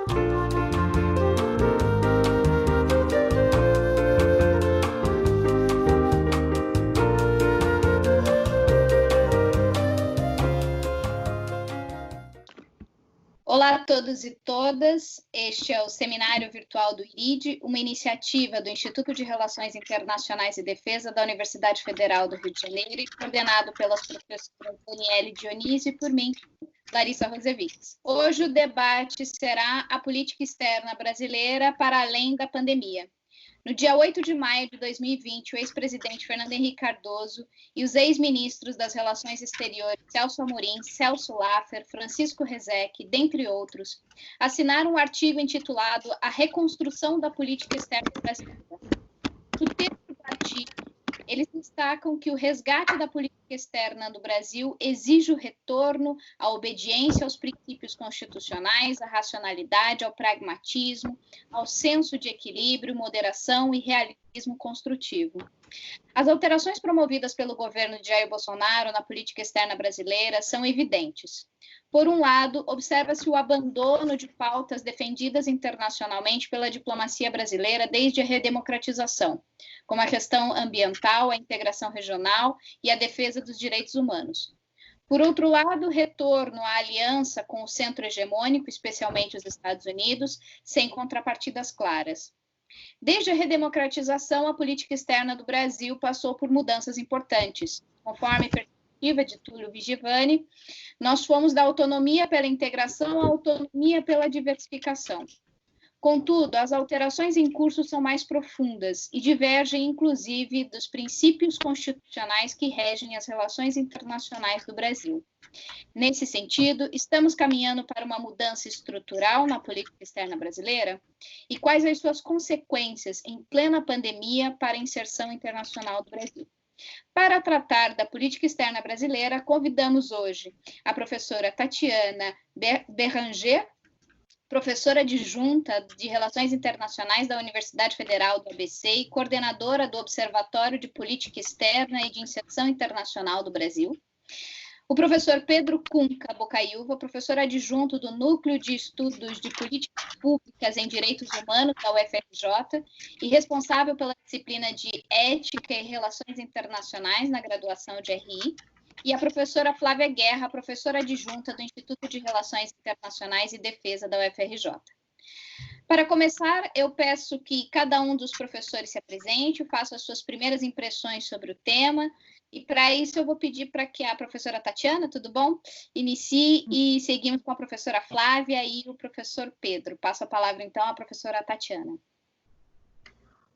Olá a todos e todas, este é o Seminário Virtual do IRID, uma iniciativa do Instituto de Relações Internacionais e Defesa da Universidade Federal do Rio de Janeiro e coordenado pelas professoras Daniele Dionísio e por mim, Larissa Rosevitz. Hoje o debate será a política externa brasileira para além da pandemia. No dia 8 de maio de 2020, o ex-presidente Fernando Henrique Cardoso e os ex-ministros das Relações Exteriores Celso Amorim, Celso Laffer, Francisco Rezec, dentre outros, assinaram um artigo intitulado A Reconstrução da Política Externa Brasileira. No texto do artigo, eles destacam que o resgate da política externa do Brasil exige o retorno à obediência aos princípios constitucionais, à racionalidade, ao pragmatismo, ao senso de equilíbrio, moderação e realismo construtivo. As alterações promovidas pelo governo de Jair Bolsonaro na política externa brasileira são evidentes. Por um lado, observa-se o abandono de pautas defendidas internacionalmente pela diplomacia brasileira desde a redemocratização, como a questão ambiental, a integração regional e a defesa dos direitos humanos. Por outro lado, o retorno à aliança com o centro hegemônico, especialmente os Estados Unidos, sem contrapartidas claras. Desde a redemocratização, a política externa do Brasil passou por mudanças importantes. Conforme perspectiva de Túlio Vigivani, nós fomos da autonomia pela integração à autonomia pela diversificação. Contudo, as alterações em curso são mais profundas e divergem, inclusive, dos princípios constitucionais que regem as relações internacionais do Brasil. Nesse sentido, estamos caminhando para uma mudança estrutural na política externa brasileira? E quais as suas consequências em plena pandemia para a inserção internacional do Brasil? Para tratar da política externa brasileira, convidamos hoje a professora Tatiana Béranger, professora adjunta de Relações Internacionais da Universidade Federal do ABC e coordenadora do Observatório de Política Externa e de Inserção Internacional do Brasil. O professor Pedro Cunca Bocaiúva, professor adjunto do Núcleo de Estudos de Políticas Públicas em Direitos Humanos da UFRJ e responsável pela disciplina de Ética e Relações Internacionais na graduação de RI. E a professora Flávia Guerra, professora adjunta do Instituto de Relações Internacionais e Defesa da UFRJ. Para começar, eu peço que cada um dos professores se apresente, faça as suas primeiras impressões sobre o tema, e para isso eu vou pedir para que a professora Tatiana, tudo bom? Inicie e seguimos com a professora Flávia e o professor Pedro. Passo a palavra, então, à professora Tatiana.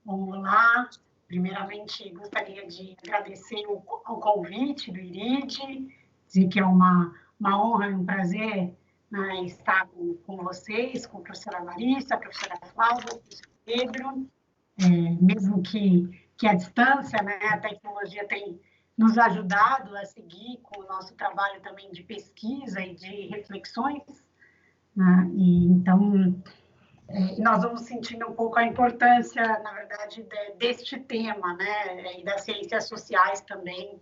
Olá, primeiramente gostaria de agradecer o convite do IRID, dizer que é uma honra e um prazer, né, estar com vocês, com a professora Larissa, a professora Flávia, o professor Pedro, mesmo que à distância, né, a tecnologia tem nos ajudado a seguir com o nosso trabalho também de pesquisa e de reflexões, né, e então nós vamos sentindo um pouco a importância, na verdade, deste tema, né, e das ciências sociais também,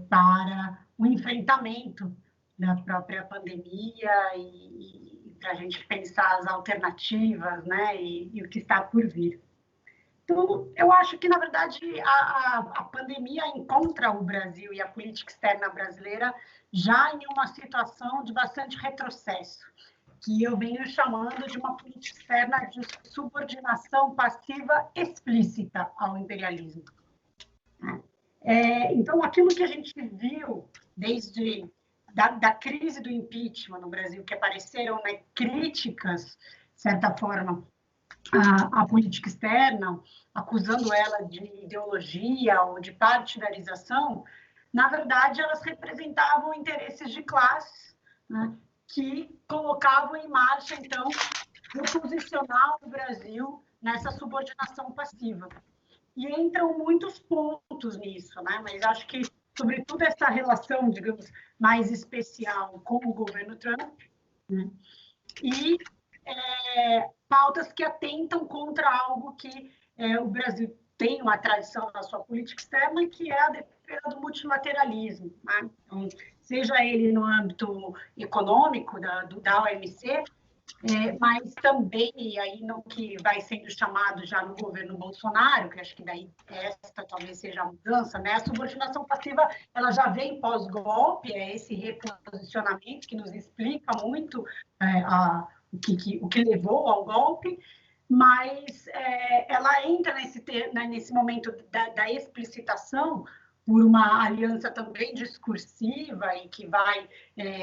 para o enfrentamento da própria pandemia e para a gente pensar as alternativas, né, e o que está por vir. Então, eu acho que, na verdade, a pandemia encontra o Brasil e a política externa brasileira já em uma situação de bastante retrocesso, que eu venho chamando de uma política externa de subordinação passiva explícita ao imperialismo. Então, aquilo que a gente viu desde da crise do impeachment no Brasil, que apareceram, né, críticas, de certa forma, à política externa, acusando ela de ideologia ou de partidarização, na verdade, elas representavam interesses de classes, né, que colocavam em marcha, então, o posicionar o Brasil nessa subordinação passiva. E entram muitos pontos nisso, né? Mas acho que, sobretudo, essa relação, digamos, mais especial com o governo Trump, né? E pautas que atentam contra algo que o Brasil tem uma tradição na sua política externa, que é a defesa do multilateralismo, né? Então, seja ele no âmbito econômico da OMC, mas também, e aí no que vai sendo chamado já no governo Bolsonaro, que acho que daí esta talvez seja a mudança, né? A subordinação passiva, ela já vem pós-golpe, é esse reposicionamento que nos explica muito o que levou ao golpe, mas ela entra nesse momento da explicitação por uma aliança também discursiva e que vai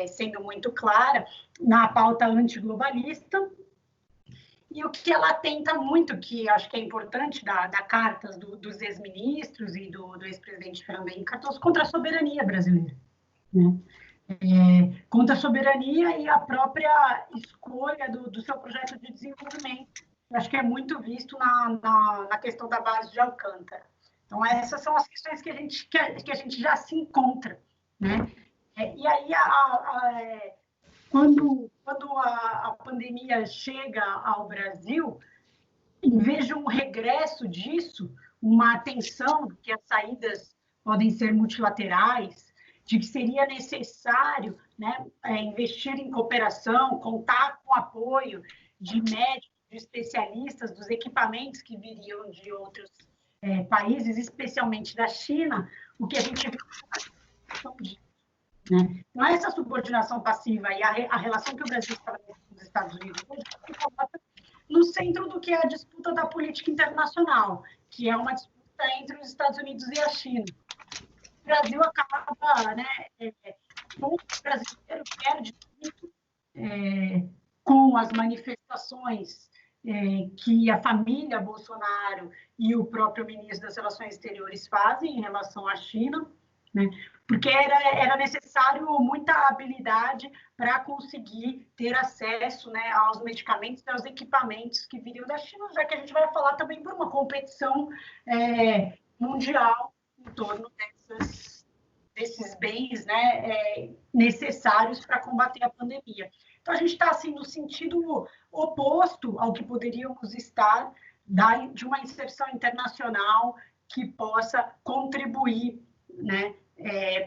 sendo muito clara na pauta antiglobalista. E o que ela tenta muito, que acho que é importante da cartas dos ex-ministros e do ex-presidente Fernando Henrique Cardoso, contra a soberania brasileira. Né? Contra a soberania e a própria escolha do seu projeto de desenvolvimento. Acho que é muito visto na questão da base de Alcântara. Então, essas são as questões que a gente já se encontra. Né? E aí, quando a pandemia chega ao Brasil, em vez de um regresso disso, uma atenção de que as saídas podem ser multilaterais, de que seria necessário, né, investir em cooperação, contar com o apoio de médicos, de especialistas, dos equipamentos que viriam de outros países, especialmente da China, o que a gente viu né? Então, essa subordinação passiva e a relação que o Brasil estabelece com os Estados Unidos hoje se coloca no centro do que é a disputa da política internacional, que é uma disputa entre os Estados Unidos e a China. O Brasil acaba, né, o brasileiro perde muito com as manifestações que a família Bolsonaro e o próprio ministro das Relações Exteriores fazem em relação à China, né? Porque era necessário muita habilidade para conseguir ter acesso, né, aos medicamentos e aos equipamentos que viriam da China, já que a gente vai falar também por uma competição mundial em torno desses bens, né, necessários para combater a pandemia. Então, a gente está assim, no sentido oposto ao que poderíamos estar de uma inserção internacional que possa contribuir, né,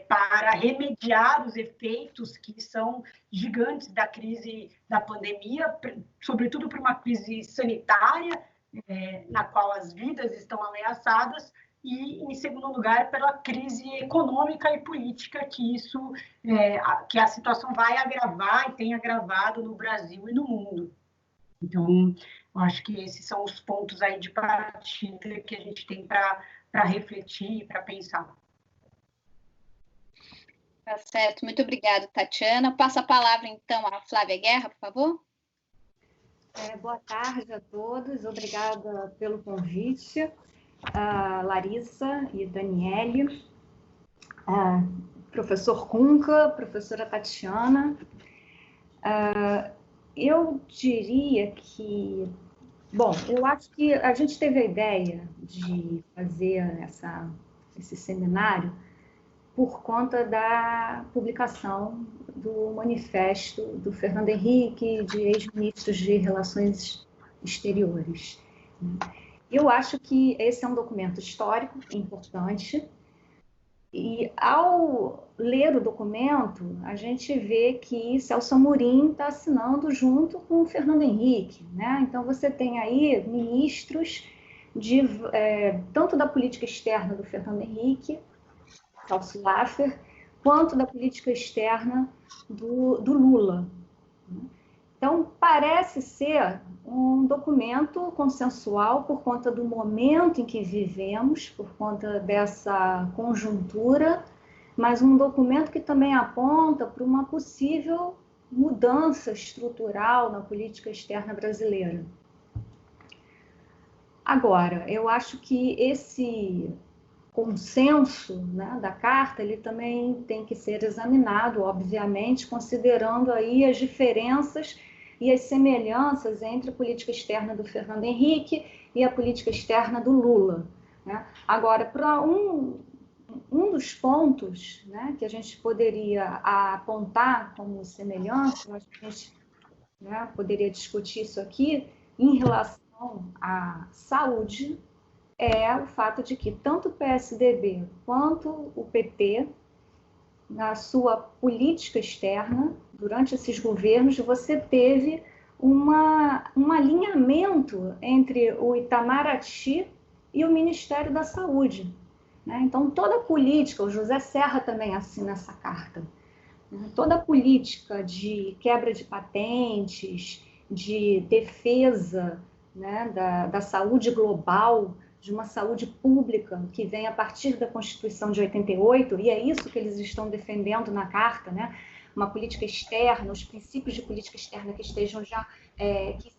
para remediar os efeitos que são gigantes da crise da pandemia, sobretudo por uma crise sanitária, na qual as vidas estão ameaçadas, e, em segundo lugar, pela crise econômica e política que a situação vai agravar e tem agravado no Brasil e no mundo. Então, eu acho que esses são os pontos aí de partida que a gente tem para refletir e para pensar. Tá certo, muito obrigada, Tatiana. Passa a palavra, então, à Flávia Guerra, por favor. Boa tarde a todos, obrigada pelo convite, Larissa e Daniele, professor Cunca, professora Tatiana. Eu diria que, bom, eu acho que a gente teve a ideia de fazer esse seminário por conta da publicação do manifesto do Fernando Henrique e de ex-ministros de Relações Exteriores. Eu acho que esse é um documento histórico importante e, ao ler o documento, a gente vê que Celso Amorim está assinando junto com o Fernando Henrique, né? Então, você tem aí ministros tanto da política externa do Fernando Henrique, Celso Laffer, quanto da política externa do Lula. Então, parece ser um documento consensual por conta do momento em que vivemos, por conta dessa conjuntura, mas um documento que também aponta para uma possível mudança estrutural na política externa brasileira. Agora, eu acho que esse consenso, né, da carta, ele também tem que ser examinado, obviamente, considerando aí as diferenças e as semelhanças entre a política externa do Fernando Henrique e a política externa do Lula. Né? Agora, para um dos pontos, né, que a gente poderia apontar como semelhança, eu acho que a gente, né, poderia discutir isso aqui, em relação à saúde, é o fato de que tanto o PSDB quanto o PT, na sua política externa, durante esses governos, você teve um alinhamento entre o Itamaraty e o Ministério da Saúde, né? Então, toda a política, o José Serra também assina essa carta, né? Toda a política de quebra de patentes, de defesa, né, da saúde global, de uma saúde pública que vem a partir da Constituição de 88, e é isso que eles estão defendendo na carta, né? Uma política externa, os princípios de política externa que estejam que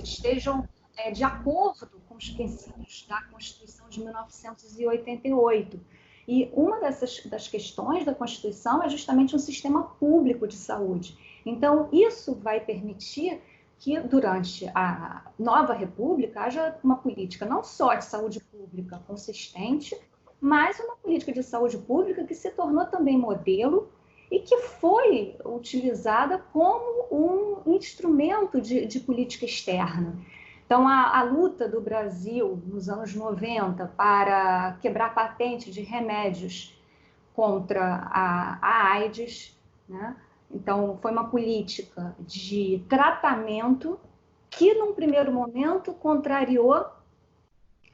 estejam de acordo com os princípios da Constituição de 1988. E uma das questões da Constituição é justamente um sistema público de saúde. Então, isso vai permitir que, durante a nova república, haja uma política não só de saúde pública consistente, mas uma política de saúde pública que se tornou também modelo e que foi utilizada como um instrumento de política externa. Então, a luta do Brasil nos anos 90 para quebrar patente de remédios contra a AIDS, né? Então, foi uma política de tratamento que, num primeiro momento, contrariou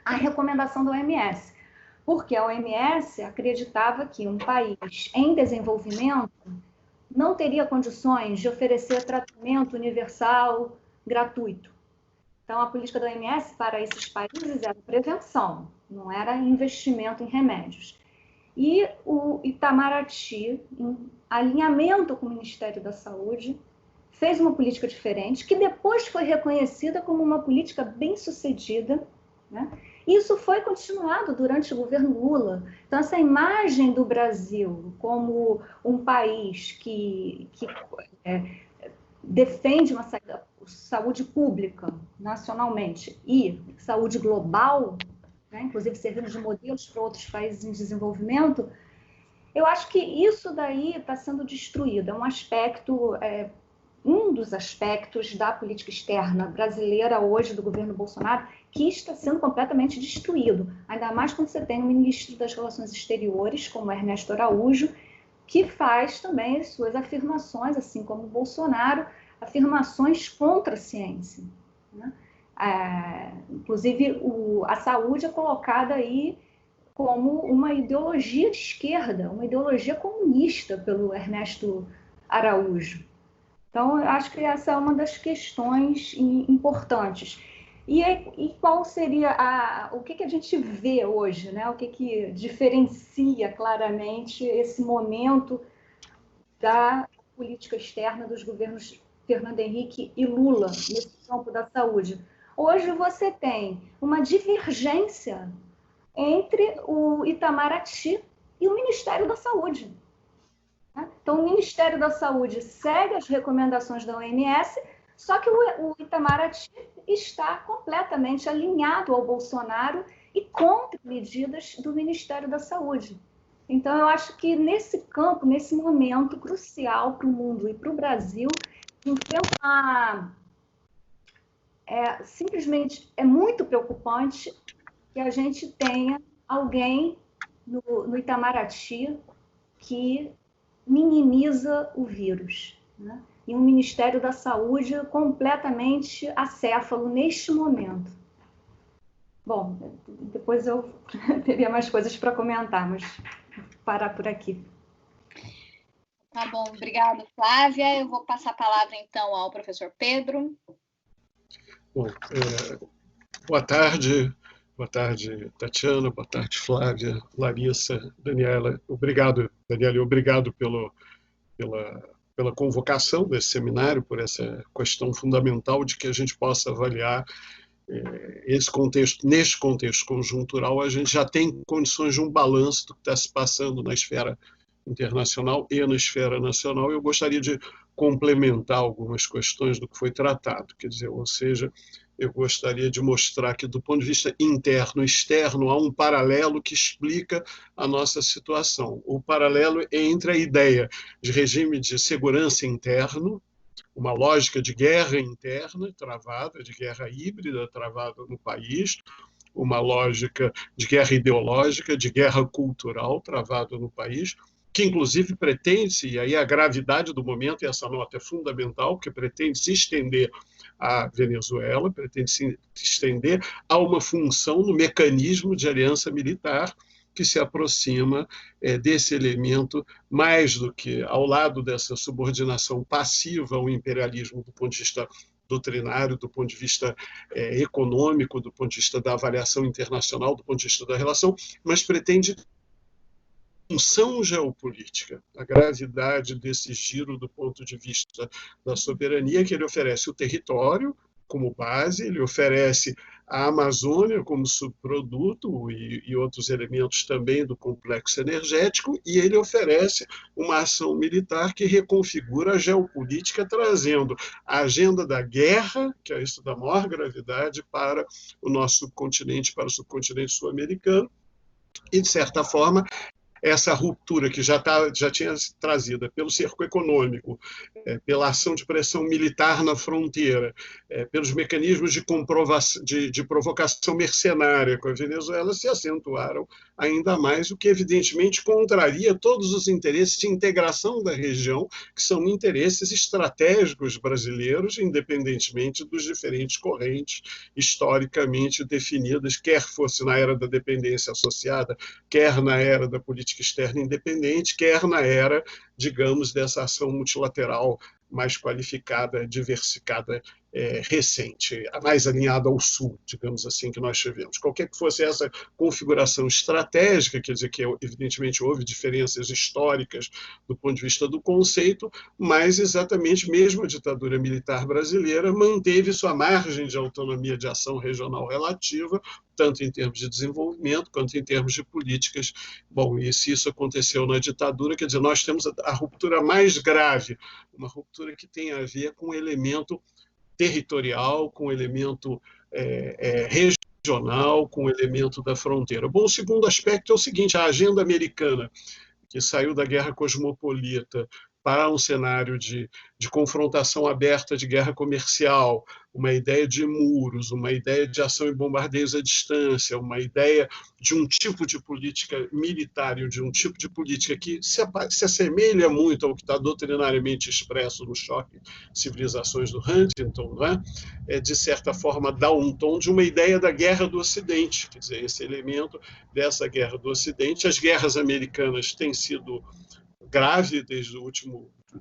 a recomendação da OMS, porque a OMS acreditava que um país em desenvolvimento não teria condições de oferecer tratamento universal gratuito. Então, a política da OMS para esses países era prevenção, não era investimento em remédios. E o Itamaraty, em alinhamento com o Ministério da Saúde, fez uma política diferente, que depois foi reconhecida como uma política bem-sucedida, né? Isso foi continuado durante o governo Lula. Então, essa imagem do Brasil como um país que defende uma saúde pública nacionalmente e saúde global, né, inclusive servindo de modelos para outros países em desenvolvimento, eu acho que isso daí está sendo destruído. É um aspecto, um dos aspectos da política externa brasileira hoje, do governo Bolsonaro, que está sendo completamente destruído. Ainda mais quando você tem um ministro das Relações Exteriores, como Ernesto Araújo, que faz também as suas afirmações, assim como o Bolsonaro, afirmações contra a ciência, né? Inclusive, a saúde é colocada aí como uma ideologia de esquerda, uma ideologia comunista pelo Ernesto Araújo. Então, eu acho que essa é uma das questões importantes. E qual seria o que a gente vê hoje, né? O que diferencia claramente esse momento da política externa dos governos Fernando Henrique e Lula nesse campo da saúde? Hoje você tem uma divergência entre o Itamaraty e o Ministério da Saúde. Então, o Ministério da Saúde segue as recomendações da OMS, só que o Itamaraty está completamente alinhado ao Bolsonaro e contra medidas do Ministério da Saúde. Então, eu acho que nesse campo, nesse momento crucial para o mundo e para o Brasil, simplesmente é muito preocupante que a gente tenha alguém no Itamaraty que minimiza o vírus, né? E um Ministério da Saúde completamente acéfalo neste momento. Bom, depois eu teria mais coisas para comentar, mas vou parar por aqui. Tá bom, obrigada, Flávia. Eu vou passar a palavra, então, ao professor Pedro. Bom, boa tarde, Tatiana, boa tarde, Flávia, Larissa, Daniela. Obrigado, Daniela, e obrigado pela convocação desse seminário, por essa questão fundamental de que a gente possa avaliar esse contexto. Neste contexto conjuntural, a gente já tem condições de um balanço do que está se passando na esfera internacional e na esfera nacional. Eu gostaria de complementar algumas questões do que foi tratado, quer dizer, ou seja, eu gostaria de mostrar que, do ponto de vista interno e externo, há um paralelo que explica a nossa situação. O paralelo é entre a ideia de regime de segurança interno, uma lógica de guerra interna travada, de guerra híbrida travada no país, uma lógica de guerra ideológica, de guerra cultural travada no país, que inclusive pretende-se, e aí a gravidade do momento, e essa nota é fundamental, porque pretende se estender à Venezuela, pretende se estender a uma função no mecanismo de aliança militar que se aproxima desse elemento, mais do que ao lado dessa subordinação passiva ao imperialismo do ponto de vista doutrinário, do ponto de vista econômico, do ponto de vista da avaliação internacional, do ponto de vista da relação, mas pretende função geopolítica, a gravidade desse giro do ponto de vista da soberania, que ele oferece o território como base, ele oferece a Amazônia como subproduto e outros elementos também do complexo energético, e ele oferece uma ação militar que reconfigura a geopolítica, trazendo a agenda da guerra, que é isso da maior gravidade, para o nosso subcontinente, para o subcontinente sul-americano, e, de certa forma, essa ruptura que já tinha sido trazida pelo cerco econômico, pela ação de pressão militar na fronteira, pelos mecanismos de provocação mercenária com a Venezuela, se acentuaram ainda mais, o que evidentemente contraria todos os interesses de integração da região, que são interesses estratégicos brasileiros, independentemente dos diferentes correntes historicamente definidas, quer fosse na era da dependência associada, quer na era da política externa independente, quer na era, digamos, dessa ação multilateral mais qualificada, diversificada, recente, mais alinhada ao sul, digamos assim, que nós tivemos. Qualquer que fosse essa configuração estratégica, quer dizer que evidentemente houve diferenças históricas do ponto de vista do conceito, mas exatamente mesmo a ditadura militar brasileira manteve sua margem de autonomia de ação regional relativa, tanto em termos de desenvolvimento quanto em termos de políticas. Bom, e se isso aconteceu na ditadura, quer dizer, nós temos a ruptura mais grave, uma ruptura que tem a ver com o elemento territorial, com o elemento regional, com o elemento da fronteira. Bom, o segundo aspecto é o seguinte: a agenda americana, que saiu da guerra cosmopolita para um cenário de confrontação aberta, de guerra comercial, uma ideia de muros, uma ideia de ação e bombardeios à distância, uma ideia de um tipo de política militar e de um tipo de política que se assemelha muito ao que está doutrinariamente expresso no Choque de Civilizações do Huntington, não é? De certa forma, dá um tom de uma ideia da guerra do Ocidente, quer dizer, esse elemento dessa guerra do Ocidente. As guerras americanas têm sido grave desde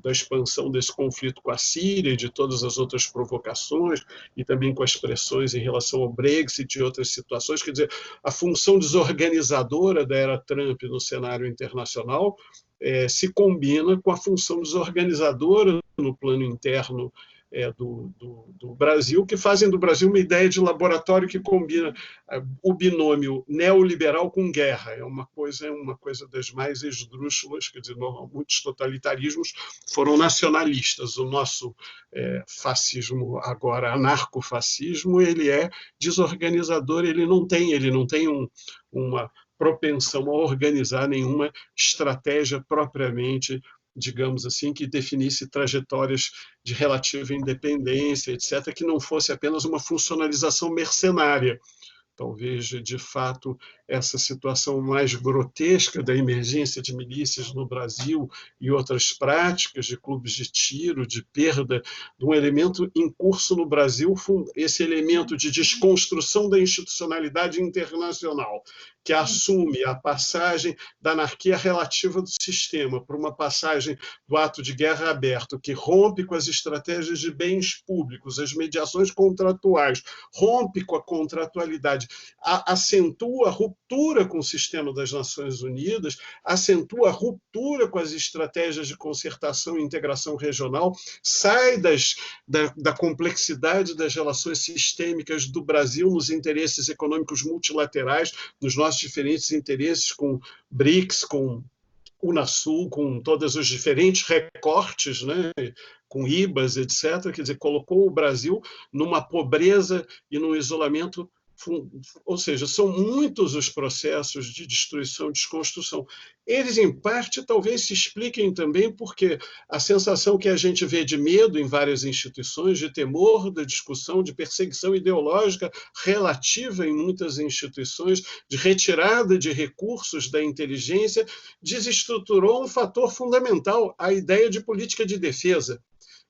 da expansão desse conflito com a Síria e de todas as outras provocações, e também com as pressões em relação ao Brexit e outras situações. Quer dizer, a função desorganizadora da era Trump no cenário internacional se combina com a função desorganizadora no plano interno do Brasil, que fazem do Brasil uma ideia de laboratório que combina o binômio neoliberal com guerra. É uma coisa das mais esdrúxulas, quer dizer, muitos totalitarismos foram nacionalistas. O nosso fascismo, agora anarcofascismo, ele é desorganizador, ele não tem uma propensão a organizar nenhuma estratégia propriamente, digamos assim, que definisse trajetórias de relativa independência, etc., que não fosse apenas uma funcionalização mercenária. Talvez, de fato, essa situação mais grotesca da emergência de milícias no Brasil e outras práticas de clubes de tiro, de perda de um elemento em curso no Brasil, esse elemento de desconstrução da institucionalidade internacional, que assume a passagem da anarquia relativa do sistema para uma passagem do ato de guerra aberto, que rompe com as estratégias de bens públicos, as mediações contratuais, rompe com a contratualidade, acentua a ruptura com o sistema das Nações Unidas, acentua a ruptura com as estratégias de concertação e integração regional, sai da complexidade das relações sistêmicas do Brasil nos interesses econômicos multilaterais, nos nossos diferentes interesses com BRICS, com Unasul, com todos os diferentes recortes, né, com IBAs, etc. Quer dizer, colocou o Brasil numa pobreza e num isolamento ou seja, são muitos os processos de destruição, desconstrução. Eles, em parte, talvez se expliquem também porque a sensação que a gente vê de medo em várias instituições, de temor da discussão, de perseguição ideológica relativa em muitas instituições, de retirada de recursos da inteligência, desestruturou um fator fundamental, a ideia de política de defesa.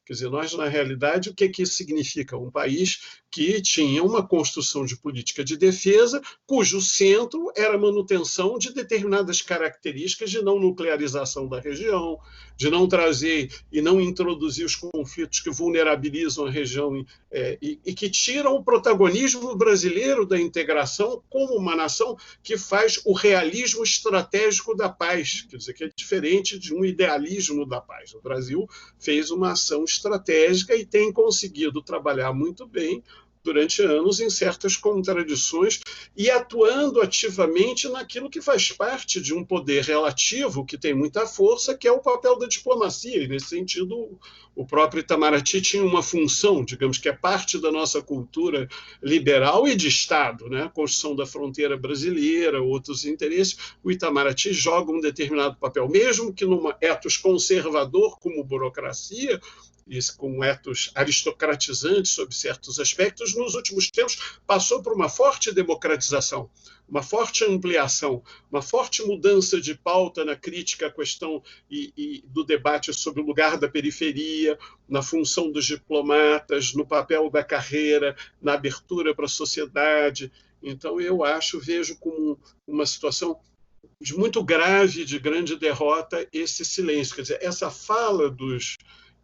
Quer dizer, nós, na realidade, o que isso significa? Um país que tinha uma construção de política de defesa, cujo centro era a manutenção de determinadas características de não nuclearização da região, de não trazer e não introduzir os conflitos que vulnerabilizam a região e que tiram o protagonismo brasileiro da integração como uma nação que faz o realismo estratégico da paz, quer dizer, que é diferente de um idealismo da paz. O Brasil fez uma ação estratégica e tem conseguido trabalhar muito bem durante anos em certas contradições e atuando ativamente naquilo que faz parte de um poder relativo que tem muita força, que é o papel da diplomacia. E, nesse sentido, o próprio Itamaraty tinha uma função, digamos, que é parte da nossa cultura liberal e de Estado, né? A construção da fronteira brasileira, outros interesses. O Itamaraty joga um determinado papel, mesmo que num ethos conservador como burocracia, com um ethos aristocratizante sob certos aspectos, nos últimos tempos passou por uma forte democratização, uma forte ampliação, uma forte mudança de pauta na crítica à questão e do debate sobre o lugar da periferia, na função dos diplomatas, no papel da carreira, na abertura para a sociedade. Então, eu vejo como uma situação de muito grave, de grande derrota, esse silêncio. Quer dizer, essa fala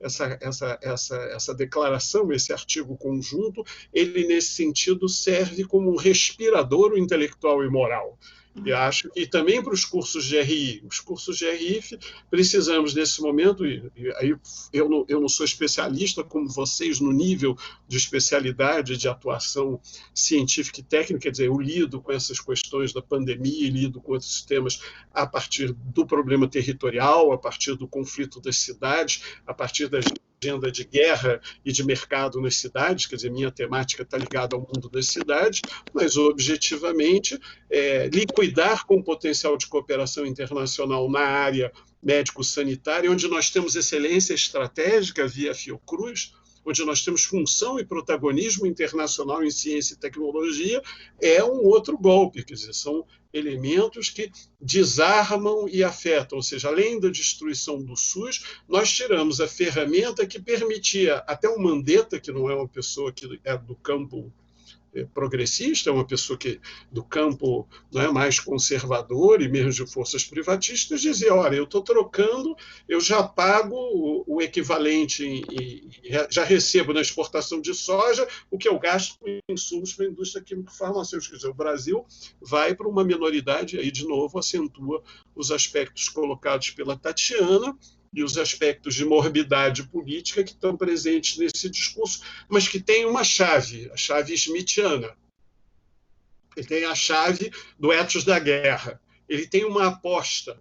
essa declaração, esse artigo conjunto, ele, nesse sentido, serve como um respirador intelectual e moral. E acho que também para os cursos de RI. Os cursos de RI precisamos, nesse momento, e aí eu não sou especialista como vocês no nível de especialidade de atuação científica e técnica, quer dizer, eu lido com essas questões da pandemia e lido com outros temas a partir do problema territorial, a partir do conflito das cidades, a partir da agenda de guerra e de mercado nas cidades, quer dizer, minha temática está ligada ao mundo das cidades, mas, objetivamente, liquidar com potencial de cooperação internacional na área médico-sanitária, onde nós temos excelência estratégica via Fiocruz, onde nós temos função e protagonismo internacional em ciência e tecnologia, é um outro golpe, quer dizer, são elementos que desarmam e afetam, ou seja, além da destruição do SUS, nós tiramos a ferramenta que permitia, até o Mandetta, que não é uma pessoa que é do campo progressista, é uma pessoa que do campo não é mais conservador e mesmo de forças privatistas, dizia, olha, eu estou trocando, eu já pago o equivalente e já recebo na exportação de soja o que eu gasto com insumos para a indústria químico-farmacêutica. Quer dizer, o Brasil vai para uma minoridade, e aí de novo acentua os aspectos colocados pela Tatiana, e os aspectos de morbidade política que estão presentes nesse discurso, mas que tem uma chave, a chave smithiana. Ele tem a chave do ethos da guerra. Ele tem uma aposta,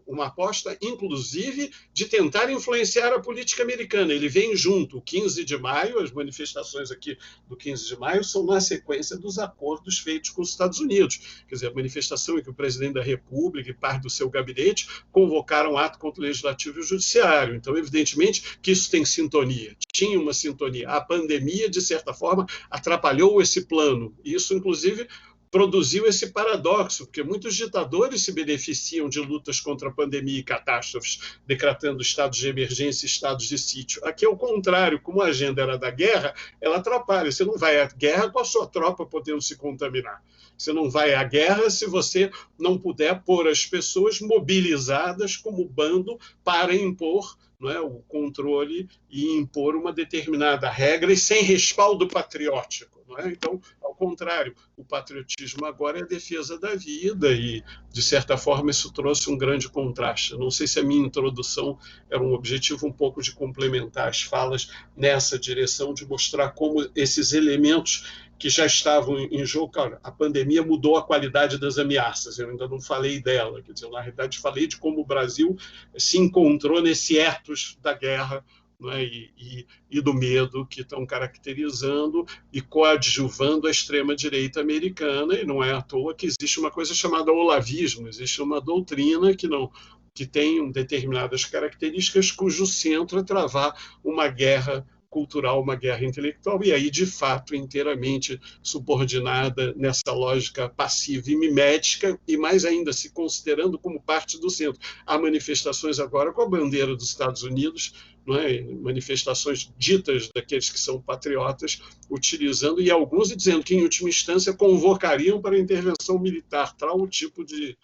inclusive, de tentar influenciar a política americana. Ele vem junto, o 15 de maio, as manifestações aqui do 15 de maio são na sequência dos acordos feitos com os Estados Unidos. Quer dizer, a manifestação em que o presidente da República e parte do seu gabinete convocaram ato contra o Legislativo e o Judiciário. Então, evidentemente, que isso tem sintonia. Tinha uma sintonia. A pandemia, de certa forma, atrapalhou esse plano. Isso, inclusive, produziu esse paradoxo, porque muitos ditadores se beneficiam de lutas contra a pandemia e catástrofes, decretando estados de emergência e estados de sítio. Aqui é o contrário, como a agenda era da guerra, ela atrapalha. Você não vai à guerra com a sua tropa podendo se contaminar. Você não vai à guerra se você não puder pôr as pessoas mobilizadas como bando para impor, não é, o controle e impor uma determinada regra e sem respaldo patriótico. Não é? Então, ao contrário, o patriotismo agora é a defesa da vida e, de certa forma, isso trouxe um grande contraste. Eu não sei se a minha introdução era um objetivo um pouco de complementar as falas nessa direção, de mostrar como esses elementos que já estavam em jogo, cara, a pandemia mudou a qualidade das ameaças, eu ainda não falei dela, quer dizer, na realidade falei de como o Brasil se encontrou nesse ethos da guerra não é? E do medo que estão caracterizando e coadjuvando a extrema-direita americana, e não é à toa que existe uma coisa chamada olavismo, existe uma doutrina que tem determinadas características cujo centro é travar uma guerra cultural, uma guerra intelectual, e aí, de fato, inteiramente subordinada nessa lógica passiva e mimética, e mais ainda, se considerando como parte do centro. Há manifestações agora com a bandeira dos Estados Unidos, não é? Manifestações ditas daqueles que são patriotas, utilizando, e alguns dizendo que, em última instância, convocariam para a intervenção militar, tal tipo de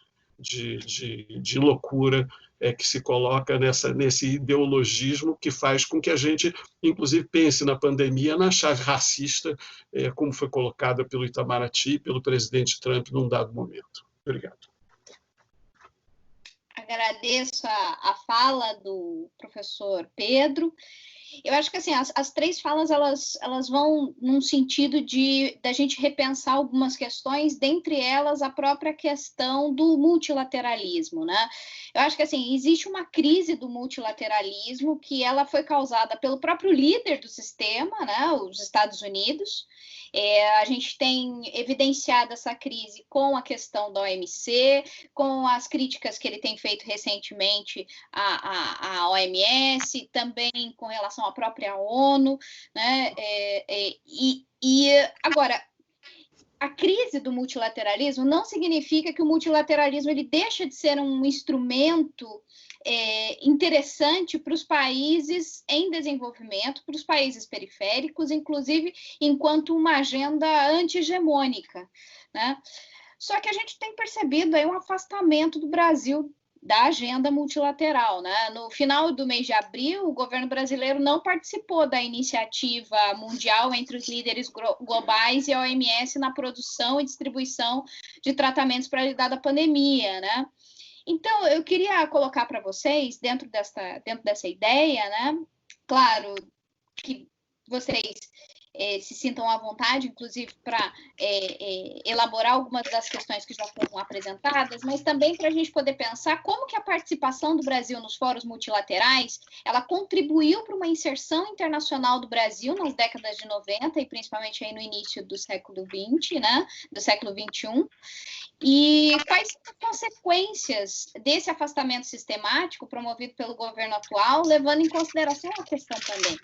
loucura que se coloca nesse ideologismo que faz com que a gente, inclusive, pense na pandemia na chave racista, como foi colocada pelo Itamaraty, pelo presidente Trump, num dado momento. Obrigado. Agradeço a fala do professor Pedro. Eu acho que assim, as três falas elas vão num sentido da gente repensar algumas questões, dentre elas a própria questão do multilateralismo, né? Eu acho que assim, existe uma crise do multilateralismo que ela foi causada pelo próprio líder do sistema, né? Os Estados Unidos. A gente tem evidenciado essa crise com a questão da OMC, com as críticas que ele tem feito recentemente à OMS, também com relação à própria ONU, né? Agora, a crise do multilateralismo não significa que o multilateralismo ele deixa de ser um instrumento interessante para os países em desenvolvimento, para os países periféricos, inclusive enquanto uma agenda anti-hegemônica, né? Só que a gente tem percebido aí um afastamento do Brasil da agenda multilateral, né? No final do mês de abril, o governo brasileiro não participou da iniciativa mundial entre os líderes globais e a OMS na produção e distribuição de tratamentos para lidar da pandemia, né? Então, eu queria colocar para vocês, dentro dessa ideia, né? Claro que vocês se sintam à vontade, inclusive, para elaborar algumas das questões que já foram apresentadas, mas também para a gente poder pensar como que a participação do Brasil nos fóruns multilaterais, ela contribuiu para uma inserção internacional do Brasil nas décadas de 90 e principalmente aí no início do século XX, né, do século XXI, e quais são as consequências desse afastamento sistemático promovido pelo governo atual, levando em consideração a questão também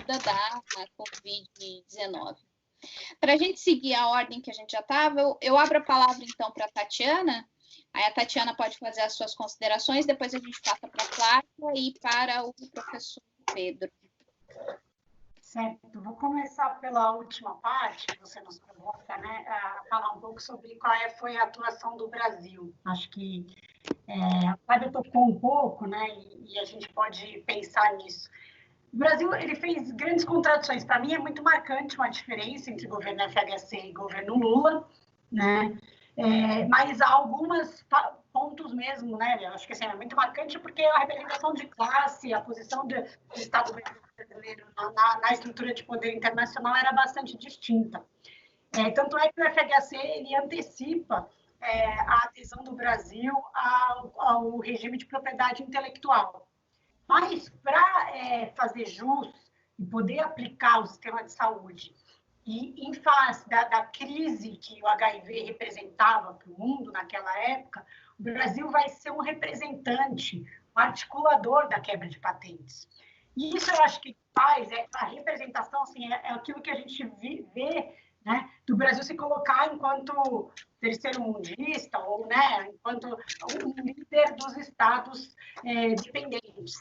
da Covid-19. Para a gente seguir a ordem que a gente já estava, eu abro a palavra, então, para a Tatiana. Aí a Tatiana pode fazer as suas considerações, depois a gente passa para a Flávia e para o professor Pedro. Certo, vou começar pela última parte que você nos coloca, né, a falar um pouco sobre qual foi a atuação do Brasil. Acho que a Flávia tocou um pouco, né, e a gente pode pensar nisso. O Brasil ele fez grandes contradições. Para mim é muito marcante uma diferença entre o governo FHC e o governo Lula, né? Mas há alguns pontos mesmo, né? Eu acho que assim, é muito marcante porque a representação de classe, a posição do Estado brasileiro na estrutura de poder internacional era bastante distinta. Tanto é que o FHC ele antecipa a adesão do Brasil ao regime de propriedade intelectual. Mas, para fazer jus e poder aplicar o sistema de saúde e em face da crise que o HIV representava para o mundo naquela época, o Brasil vai ser um representante, um articulador da quebra de patentes. E isso eu acho que faz, a representação, assim, é aquilo que a gente vê, né, do Brasil se colocar enquanto terceiro mundista ou, né, enquanto um líder dos estados dependentes.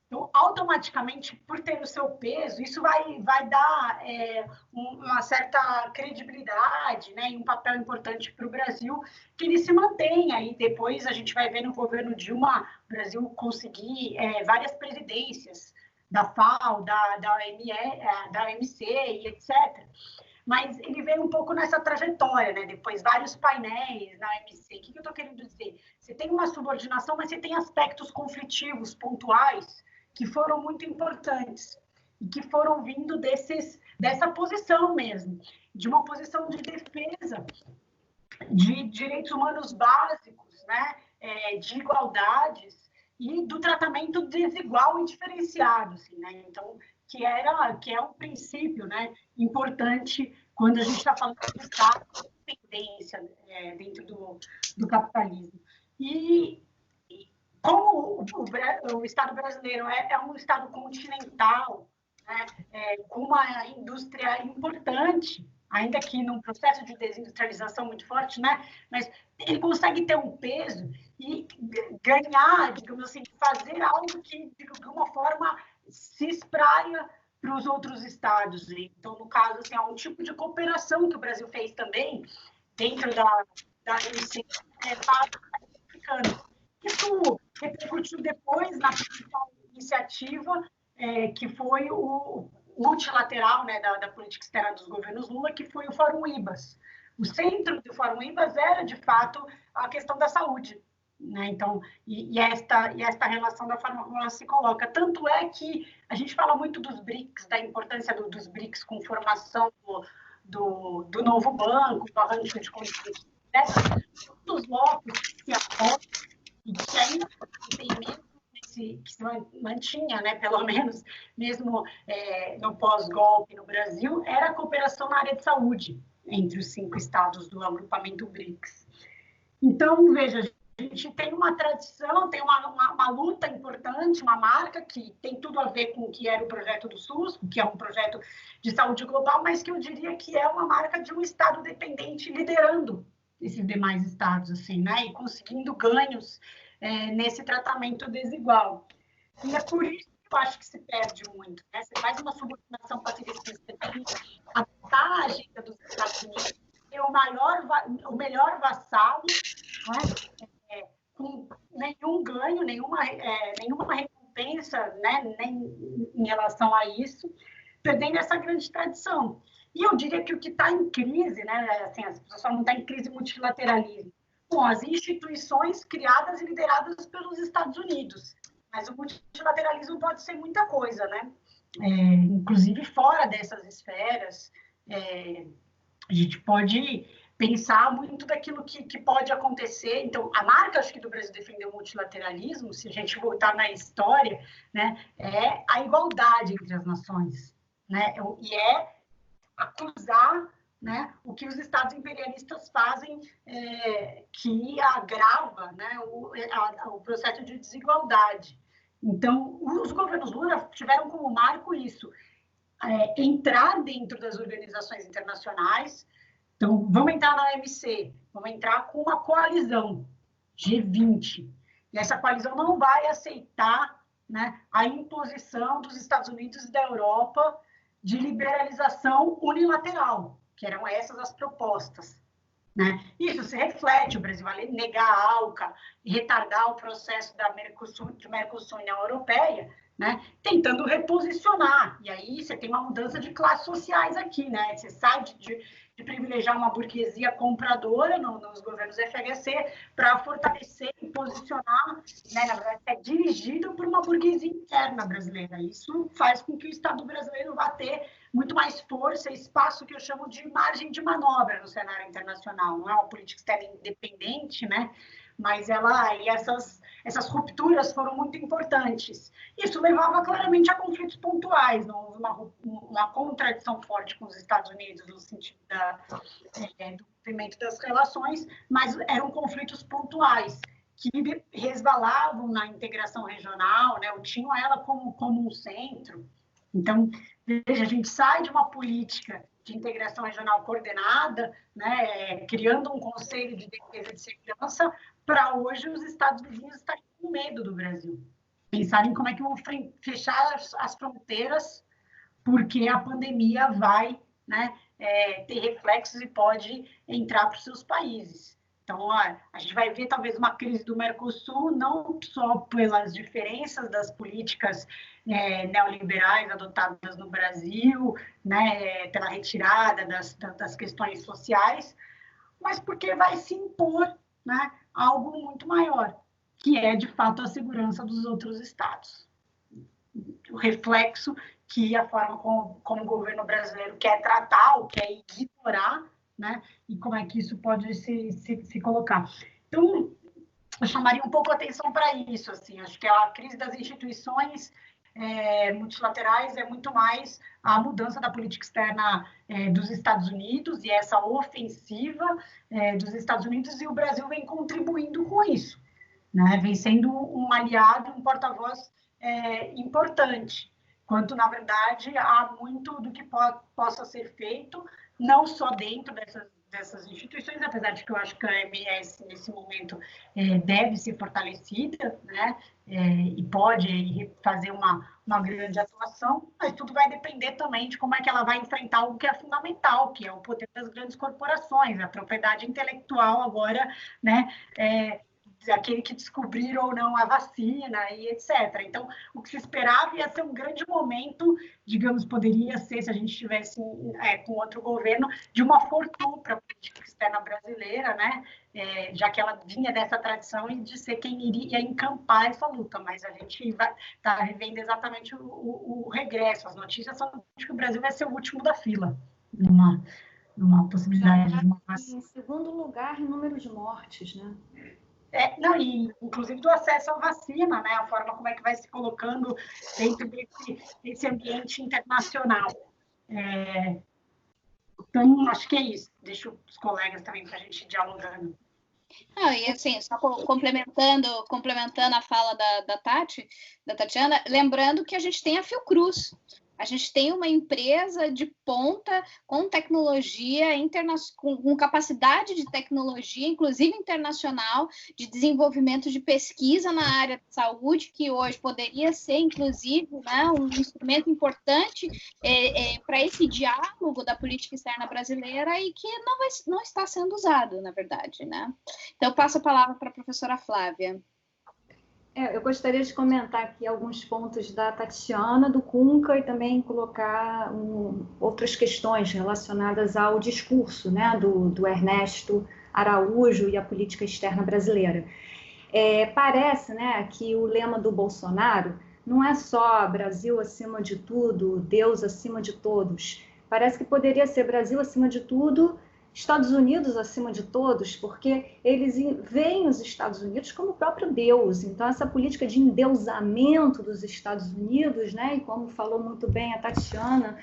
Então, automaticamente, por ter o seu peso, isso vai dar uma certa credibilidade, né, e um papel importante para o Brasil, que ele se mantenha. E depois a gente vai ver no governo Dilma o Brasil conseguir várias presidências da FAO, da OMC e etc. Mas ele veio um pouco nessa trajetória, né? Depois vários painéis na OMC. O que eu estou querendo dizer? Você tem uma subordinação, mas você tem aspectos conflitivos, pontuais, que foram muito importantes e que foram vindo dessa posição mesmo, de uma posição de defesa de direitos humanos básicos, né? De igualdades e do tratamento desigual e diferenciado, assim, né? Então, que é um princípio, né, importante quando a gente está falando de Estado de dependência dentro do capitalismo. E como o Estado brasileiro é um Estado continental, né, com uma indústria importante, ainda que num processo de desindustrialização muito forte, né, mas ele consegue ter um peso e ganhar, digamos assim, fazer algo que, de uma forma, se espraia para os outros estados. Então, no caso, assim, há um tipo de cooperação que o Brasil fez também dentro da OMC africana. Isso repercutiu depois na principal iniciativa, que foi o multilateral, né, da política externa dos governos Lula, que foi o Fórum IBAS. O centro do Fórum IBAS era, de fato, a questão da saúde, né? Então, esta relação da forma como ela se coloca. Tanto é que a gente fala muito dos BRICS, da importância dos BRICS com formação do novo banco, do arranjo de condições, né? Dos blocos que se apoiam e que ainda tem mesmo que se mantinha, né, pelo menos, mesmo no pós-golpe no Brasil, era a cooperação na área de saúde entre os 5 estados do agrupamento BRICS. Então, veja, a gente tem uma tradição, tem uma luta importante, uma marca que tem tudo a ver com o que era o projeto do SUS, que é um projeto de saúde global, mas que eu diria que é uma marca de um estado dependente liderando esses demais estados, assim, né, e conseguindo ganhos nesse tratamento desigual. E é por isso que eu acho que se perde muito, né? Você faz uma subordinação pacifista, você tem que adaptar a agenda dos Estados Unidos, ter o melhor vassalo, né? Com nenhum ganho, nenhuma recompensa, né? Nem em relação a isso, perdendo essa grande tradição. E eu diria que o que está em crise, né? Assim, as pessoas falam que está em crise multilateralismo. Bom, as instituições criadas e lideradas pelos Estados Unidos, mas o multilateralismo pode ser muita coisa, né? Inclusive fora dessas esferas, a gente pode pensar muito daquilo que pode acontecer. Então, a marca, acho que do Brasil defender o multilateralismo, se a gente voltar na história, né, é a igualdade entre as nações, né? E é acusar, né, o que os estados imperialistas fazem, que agrava, né, o processo de desigualdade. Então, os governos Lula tiveram como marco isso, entrar dentro das organizações internacionais. Então, vamos entrar na OMC, vamos entrar com uma coalizão, G20. E essa coalizão não vai aceitar, né, a imposição dos Estados Unidos e da Europa de liberalização unilateral, que eram essas as propostas, né? Isso se reflete, o Brasil vai negar a ALCA e retardar o processo de Mercosul e União Europeia, né? Tentando reposicionar. E aí você tem uma mudança de classes sociais aqui, né? Você sai de privilegiar uma burguesia compradora nos governos FHC para fortalecer e posicionar, né? Na verdade, é dirigido por uma burguesia interna brasileira. Isso faz com que o Estado brasileiro vá ter muito mais força e espaço que eu chamo de margem de manobra no cenário internacional. Não é uma política externa independente, né? Mas essas rupturas foram muito importantes. Isso levava claramente a conflitos pontuais, não houve uma contradição forte com os Estados Unidos no sentido do movimento das relações, mas eram conflitos pontuais que resvalavam na integração regional, né? Ou tinham ela como um centro. Então, veja, a gente sai de uma política de integração regional coordenada, né, criando um conselho de defesa e de segurança, para hoje os Estados Unidos estarem com medo do Brasil. Pensarem como é que vão fechar as fronteiras, porque a pandemia vai, né, ter reflexos e pode entrar para os seus países. Então, a gente vai ver talvez uma crise do Mercosul, não só pelas diferenças das políticas neoliberais adotadas no Brasil, né, pela retirada das questões sociais, mas porque vai se impor, né, algo muito maior, que é, de fato, a segurança dos outros estados. O reflexo que a forma como o governo brasileiro quer tratar ou quer ignorar, né? E como é que isso pode se colocar. Então, eu chamaria um pouco a atenção para isso. Assim, acho que a crise das instituições multilaterais é muito mais a mudança da política externa dos Estados Unidos e essa ofensiva dos Estados Unidos, e o Brasil vem contribuindo com isso, né? Vem sendo um aliado, um porta-voz importante, quanto, na verdade, há muito do que possa ser feito, não só dentro dessas instituições, apesar de que eu acho que a OMS, nesse momento, deve ser fortalecida, né? E pode fazer uma grande atuação, mas tudo vai depender também de como é que ela vai enfrentar algo que é fundamental, que é o poder das grandes corporações, a propriedade intelectual agora, né? Aquele que descobrir ou não a vacina e etc. Então, o que se esperava ia ser um grande momento, digamos, poderia ser, se a gente estivesse com outro governo, de uma fortuna para a política externa brasileira, né? Já que ela vinha dessa tradição e de ser quem iria encampar essa luta, mas a gente está vivendo exatamente o regresso. As notícias são de que o Brasil vai ser o último da fila, numa possibilidade de uma vacina. Em segundo lugar, em número de mortes, né? Não, e inclusive do acesso à vacina, né? A forma como é que vai se colocando dentro desse ambiente internacional. Então, acho que é isso. Deixo os colegas também para a gente ir dialogando. Não, e assim, só complementando a fala da Tatiana, lembrando que a gente tem a Fiocruz. A gente tem uma empresa de ponta com tecnologia, com capacidade de tecnologia, inclusive internacional, de desenvolvimento de pesquisa na área de saúde, que hoje poderia ser, inclusive, né, um instrumento importante para esse diálogo da política externa brasileira e que não está sendo usado, na verdade, né? Então, eu passo a palavra para a professora Flávia. Eu gostaria de comentar aqui alguns pontos da Tatiana, do Cunca, e também colocar outras questões relacionadas ao discurso, né, do Ernesto Araújo e a política externa brasileira. Parece, né, que o lema do Bolsonaro não é só Brasil acima de tudo, Deus acima de todos. Parece que poderia ser Brasil acima de tudo, Estados Unidos acima de todos, porque eles veem os Estados Unidos como o próprio Deus. Então, essa política de endeusamento dos Estados Unidos, né, e como falou muito bem a Tatiana,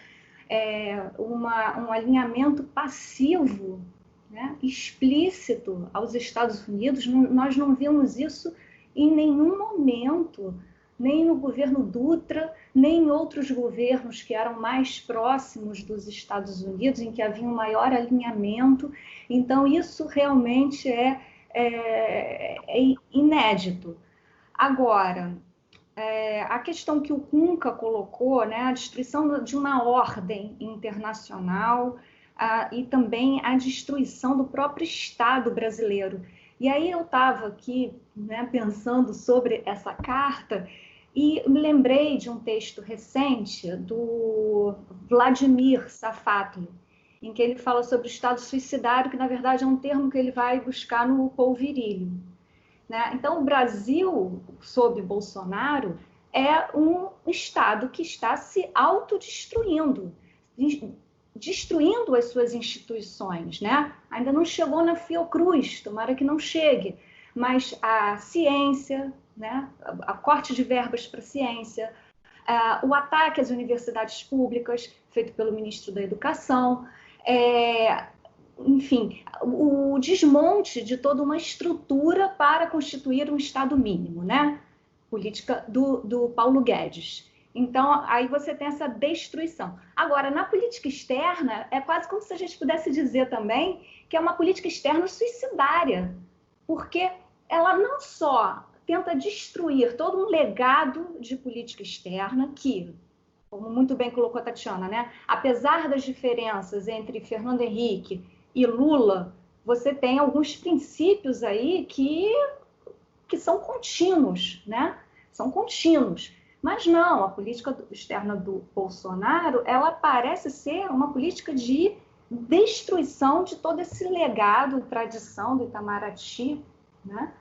um alinhamento passivo, né, explícito aos Estados Unidos. Nós não vimos isso em nenhum momento, nem no governo Dutra, nem em outros governos que eram mais próximos dos Estados Unidos, em que havia um maior alinhamento. Então, isso realmente é inédito. Agora, a questão que o Cunca colocou, né, a destruição de uma ordem internacional e também a destruição do próprio Estado brasileiro. E aí eu estava aqui, né, pensando sobre essa carta e me lembrei de um texto recente do Vladimir Safatli, em que ele fala sobre o Estado suicidário, que na verdade é um termo que ele vai buscar no Paul Virilio, né? Então, o Brasil, sob Bolsonaro, é um Estado que está se autodestruindo, destruindo as suas instituições, né? Ainda não chegou na Fiocruz, tomara que não chegue, mas a ciência, né? A corte de verbas para a ciência, o ataque às universidades públicas, feito pelo ministro da Educação, enfim, o desmonte de toda uma estrutura para constituir um Estado mínimo, né? Política do Paulo Guedes. Então, aí você tem essa destruição. Agora, na política externa, é quase como se a gente pudesse dizer também que é uma política externa suicidária, porque ela não só tenta destruir todo um legado de política externa que, como muito bem colocou a Tatiana, né? Apesar das diferenças entre Fernando Henrique e Lula, você tem alguns princípios aí que são contínuos, né? São contínuos. Mas não, a política externa do Bolsonaro, ela parece ser uma política de destruição de todo esse legado, tradição do Itamaraty, né?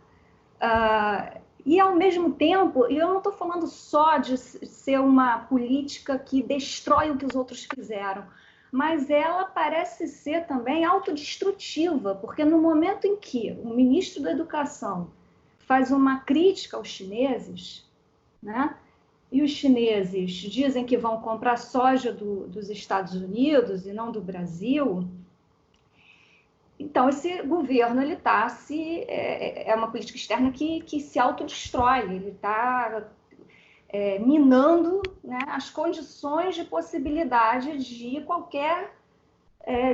E, ao mesmo tempo, eu não estou falando só de ser uma política que destrói o que os outros fizeram, mas ela parece ser também autodestrutiva, porque no momento em que o ministro da Educação faz uma crítica aos chineses, né? E os chineses dizem que vão comprar soja dos Estados Unidos e não do Brasil. Então, esse governo ele tá é uma política externa que se autodestrói, ele está minando, né, as condições de possibilidade de qualquer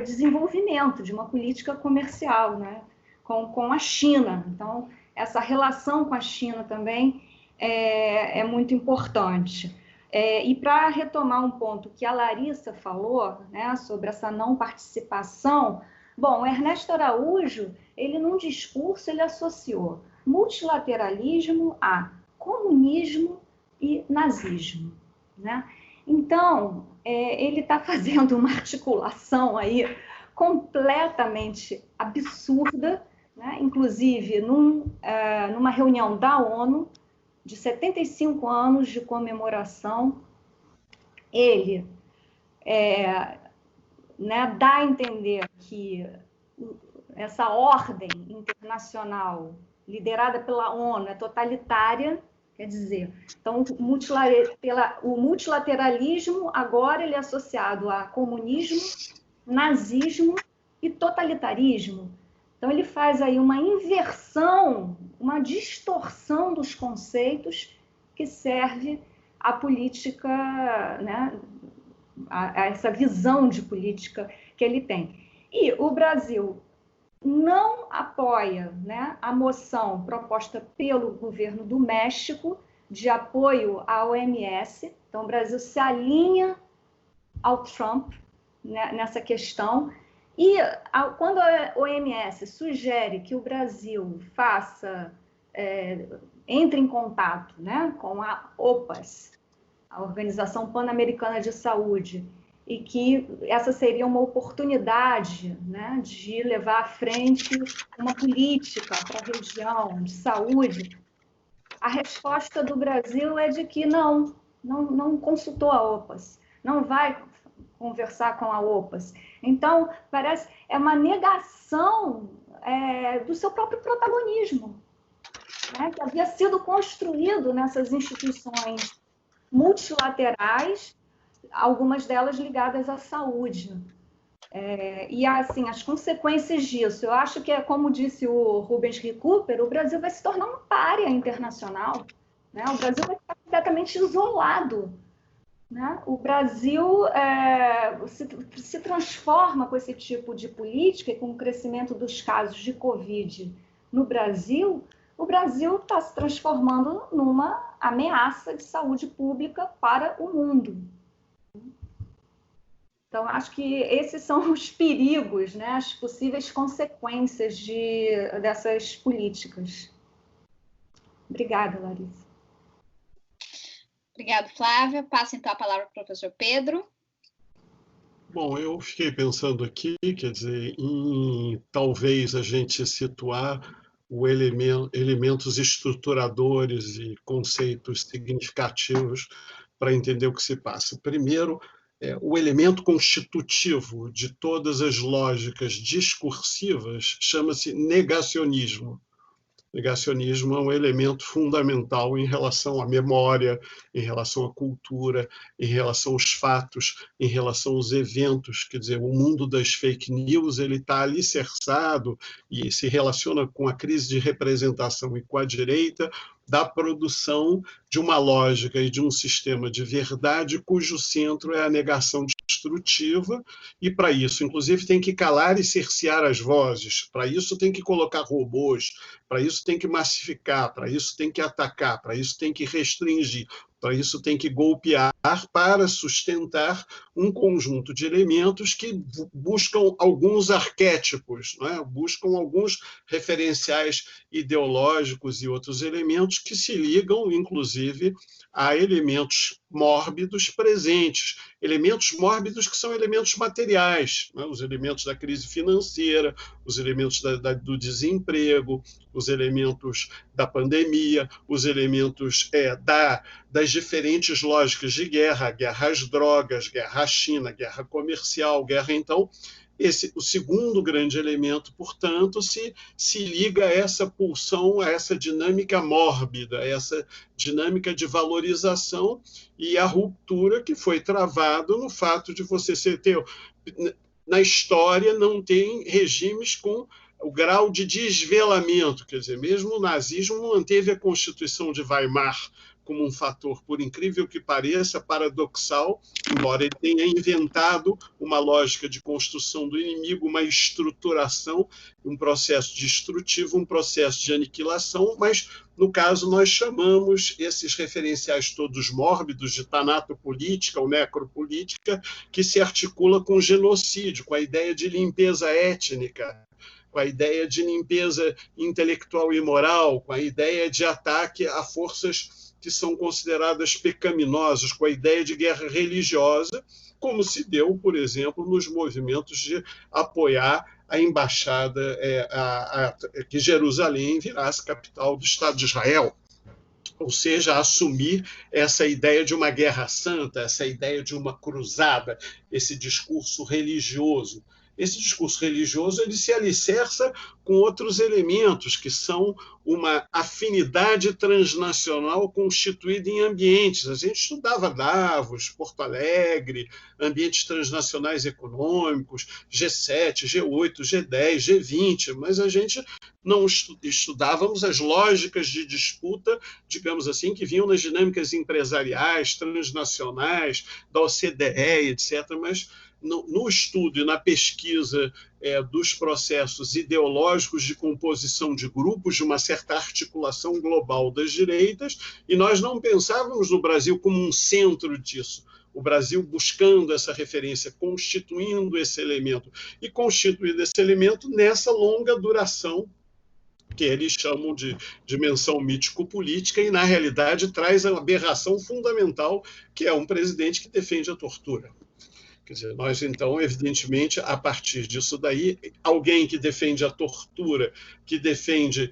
desenvolvimento de uma política comercial, né, com a China. Então, essa relação com a China também é muito importante. E para retomar um ponto que a Larissa falou, né, sobre essa não participação, bom, Ernesto Araújo, ele num discurso, ele associou multilateralismo a comunismo e nazismo, né? Então, ele está fazendo uma articulação aí completamente absurda, né? Inclusive numa reunião da ONU de 75 anos de comemoração, ele né, dá a entender que essa ordem internacional liderada pela ONU é totalitária, quer dizer, então o multilateralismo agora ele é associado a comunismo, nazismo e totalitarismo. Então ele faz aí uma inversão, uma distorção dos conceitos que serve à política, né, a essa visão de política que ele tem. E o Brasil não apoia, né, a moção proposta pelo governo do México de apoio à OMS. Então, o Brasil se alinha ao Trump, né, nessa questão. E quando a OMS sugere que o Brasil entre em contato, né, com a OPAS, a Organização Pan-Americana de Saúde, e que essa seria uma oportunidade, né, de levar à frente uma política para a região de saúde, a resposta do Brasil é de que não consultou a OPAS, não vai conversar com a OPAS. Então, parece uma negação do seu próprio protagonismo, né, que havia sido construído nessas instituições multilaterais, algumas delas ligadas à saúde. E, assim, as consequências disso, eu acho que como disse o Rubens Recupero, o Brasil vai se tornar um pária internacional, né? O Brasil vai ficar completamente isolado, né? O Brasil se transforma com esse tipo de política e com o crescimento dos casos de Covid no Brasil, o Brasil está se transformando numa ameaça de saúde pública para o mundo. Então, acho que esses são os perigos, né, as possíveis consequências dessas políticas. Obrigada, Larissa. Obrigada, Flávia. Passo, então, a palavra para o professor Pedro. Bom, eu fiquei pensando aqui, quer dizer, em talvez a gente situar elementos estruturadores e conceitos significativos para entender o que se passa. Primeiro, o elemento constitutivo de todas as lógicas discursivas chama-se negacionismo. Negacionismo é um elemento fundamental em relação à memória, em relação à cultura, em relação aos fatos, em relação aos eventos. Quer dizer, o mundo das fake news ele está alicerçado e se relaciona com a crise de representação e com a direita da produção de uma lógica e de um sistema de verdade cujo centro é a negação destrutiva, e para isso, inclusive, tem que calar e cercear as vozes, para isso tem que colocar robôs, para isso tem que massificar, para isso tem que atacar, para isso tem que restringir, para isso tem que golpear para sustentar um conjunto de elementos que buscam alguns arquétipos, não é? Buscam alguns referenciais ideológicos e outros elementos que se ligam, inclusive, a elementos mórbidos presentes, elementos mórbidos que são elementos materiais, né? Os elementos da crise financeira, os elementos do desemprego, os elementos da pandemia, os elementos das diferentes lógicas de guerra, guerra às drogas, guerra à China, guerra comercial, guerra, então, o segundo grande elemento, portanto, se liga a essa pulsão, a essa dinâmica mórbida, a essa dinâmica de valorização e a ruptura que foi travado no fato de você ter... Na história não tem regimes com o grau de desvelamento, quer dizer, mesmo o nazismo manteve a Constituição de Weimar como um fator, por incrível que pareça, paradoxal, embora ele tenha inventado uma lógica de construção do inimigo, uma estruturação, um processo destrutivo, um processo de aniquilação, mas, no caso, nós chamamos esses referenciais todos mórbidos de tanatopolítica ou necropolítica, que se articula com genocídio, com a ideia de limpeza étnica, com a ideia de limpeza intelectual e moral, com a ideia de ataque a forças que são consideradas pecaminosas, com a ideia de guerra religiosa, como se deu, por exemplo, nos movimentos de apoiar a embaixada, que Jerusalém virasse capital do Estado de Israel. Ou seja, assumir essa ideia de uma guerra santa, essa ideia de uma cruzada, esse discurso religioso. Esse discurso religioso ele se alicerça com outros elementos, que são uma afinidade transnacional constituída em ambientes. A gente estudava Davos, Porto Alegre, ambientes transnacionais econômicos, G7, G8, G10, G20, mas a gente não estudávamos as lógicas de disputa, digamos assim, que vinham nas dinâmicas empresariais, transnacionais, da OCDE, etc., mas no estudo e na pesquisa dos processos ideológicos de composição de grupos, de uma certa articulação global das direitas, e nós não pensávamos no Brasil como um centro disso. O Brasil buscando essa referência, constituindo esse elemento, e constituindo esse elemento nessa longa duração que eles chamam de dimensão mítico-política, e, na realidade, traz a aberração fundamental, que é um presidente que defende a tortura. Quer dizer, nós, então, evidentemente, a partir disso daí, alguém que defende a tortura, que defende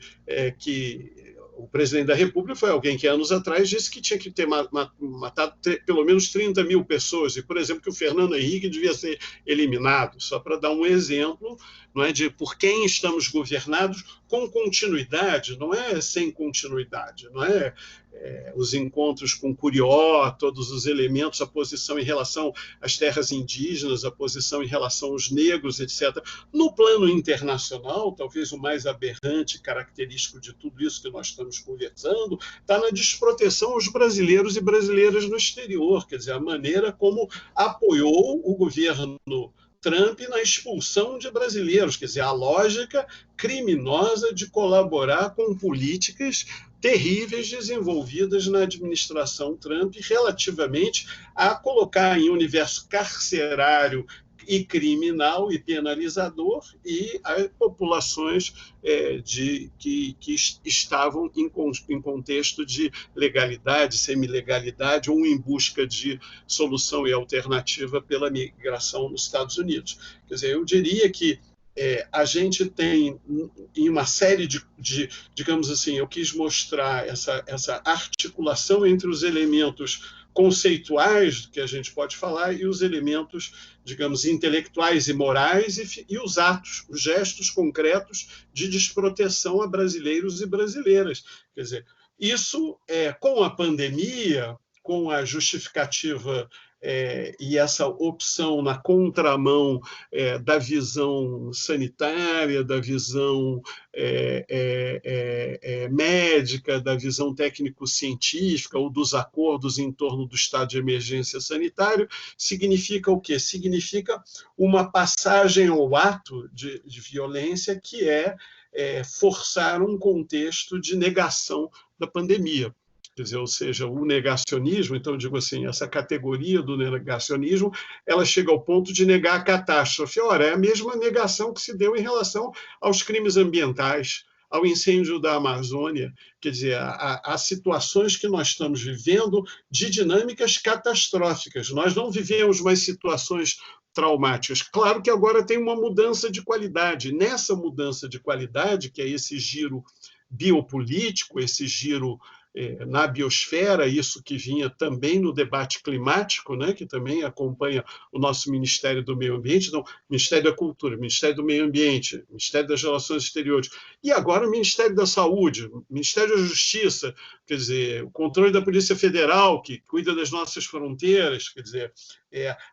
que o presidente da República foi alguém que, anos atrás, disse que tinha que ter matado pelo menos 30 mil pessoas, e, por exemplo, que o Fernando Henrique devia ser eliminado, só para dar um exemplo, não é, de por quem estamos governados com continuidade, não é sem continuidade, não é, os encontros com Curió, todos os elementos, a posição em relação às terras indígenas, a posição em relação aos negros, etc. No plano internacional, talvez o mais aberrante, característico de tudo isso que nós estamos conversando, está na desproteção aos brasileiros e brasileiras no exterior, quer dizer, a maneira como apoiou o governo Trump na expulsão de brasileiros, quer dizer, a lógica criminosa de colaborar com políticas terríveis desenvolvidas na administração Trump relativamente a colocar em universo carcerário e criminal e penalizador e a populações que estavam em contexto de legalidade, semilegalidade ou em busca de solução e alternativa pela migração nos Estados Unidos. Quer dizer, eu diria que a gente tem, em uma série digamos assim, eu quis mostrar essa articulação entre os elementos conceituais que a gente pode falar e os elementos, digamos, intelectuais e morais e os atos, os gestos concretos de desproteção a brasileiros e brasileiras. Quer dizer, isso, com a pandemia, com a justificativa e essa opção na contramão da visão sanitária, da visão médica, da visão técnico-científica ou dos acordos em torno do estado de emergência sanitário, significa o quê? Significa uma passagem ao ato de violência que forçar um contexto de negação da pandemia. Quer dizer, ou seja, o negacionismo, então eu digo assim, essa categoria do negacionismo, ela chega ao ponto de negar a catástrofe. Ora, é a mesma negação que se deu em relação aos crimes ambientais, ao incêndio da Amazônia, quer dizer, há situações que nós estamos vivendo de dinâmicas catastróficas. Nós não vivemos mais situações traumáticas. Claro que agora tem uma mudança de qualidade. Nessa mudança de qualidade, que é esse giro biopolítico, esse giro na biosfera, isso que vinha também no debate climático, né, que também acompanha o nosso Ministério do Meio Ambiente, então, Ministério da Cultura, Ministério do Meio Ambiente, Ministério das Relações Exteriores, e agora o Ministério da Saúde, Ministério da Justiça, quer dizer, o controle da Polícia Federal, que cuida das nossas fronteiras, quer dizer,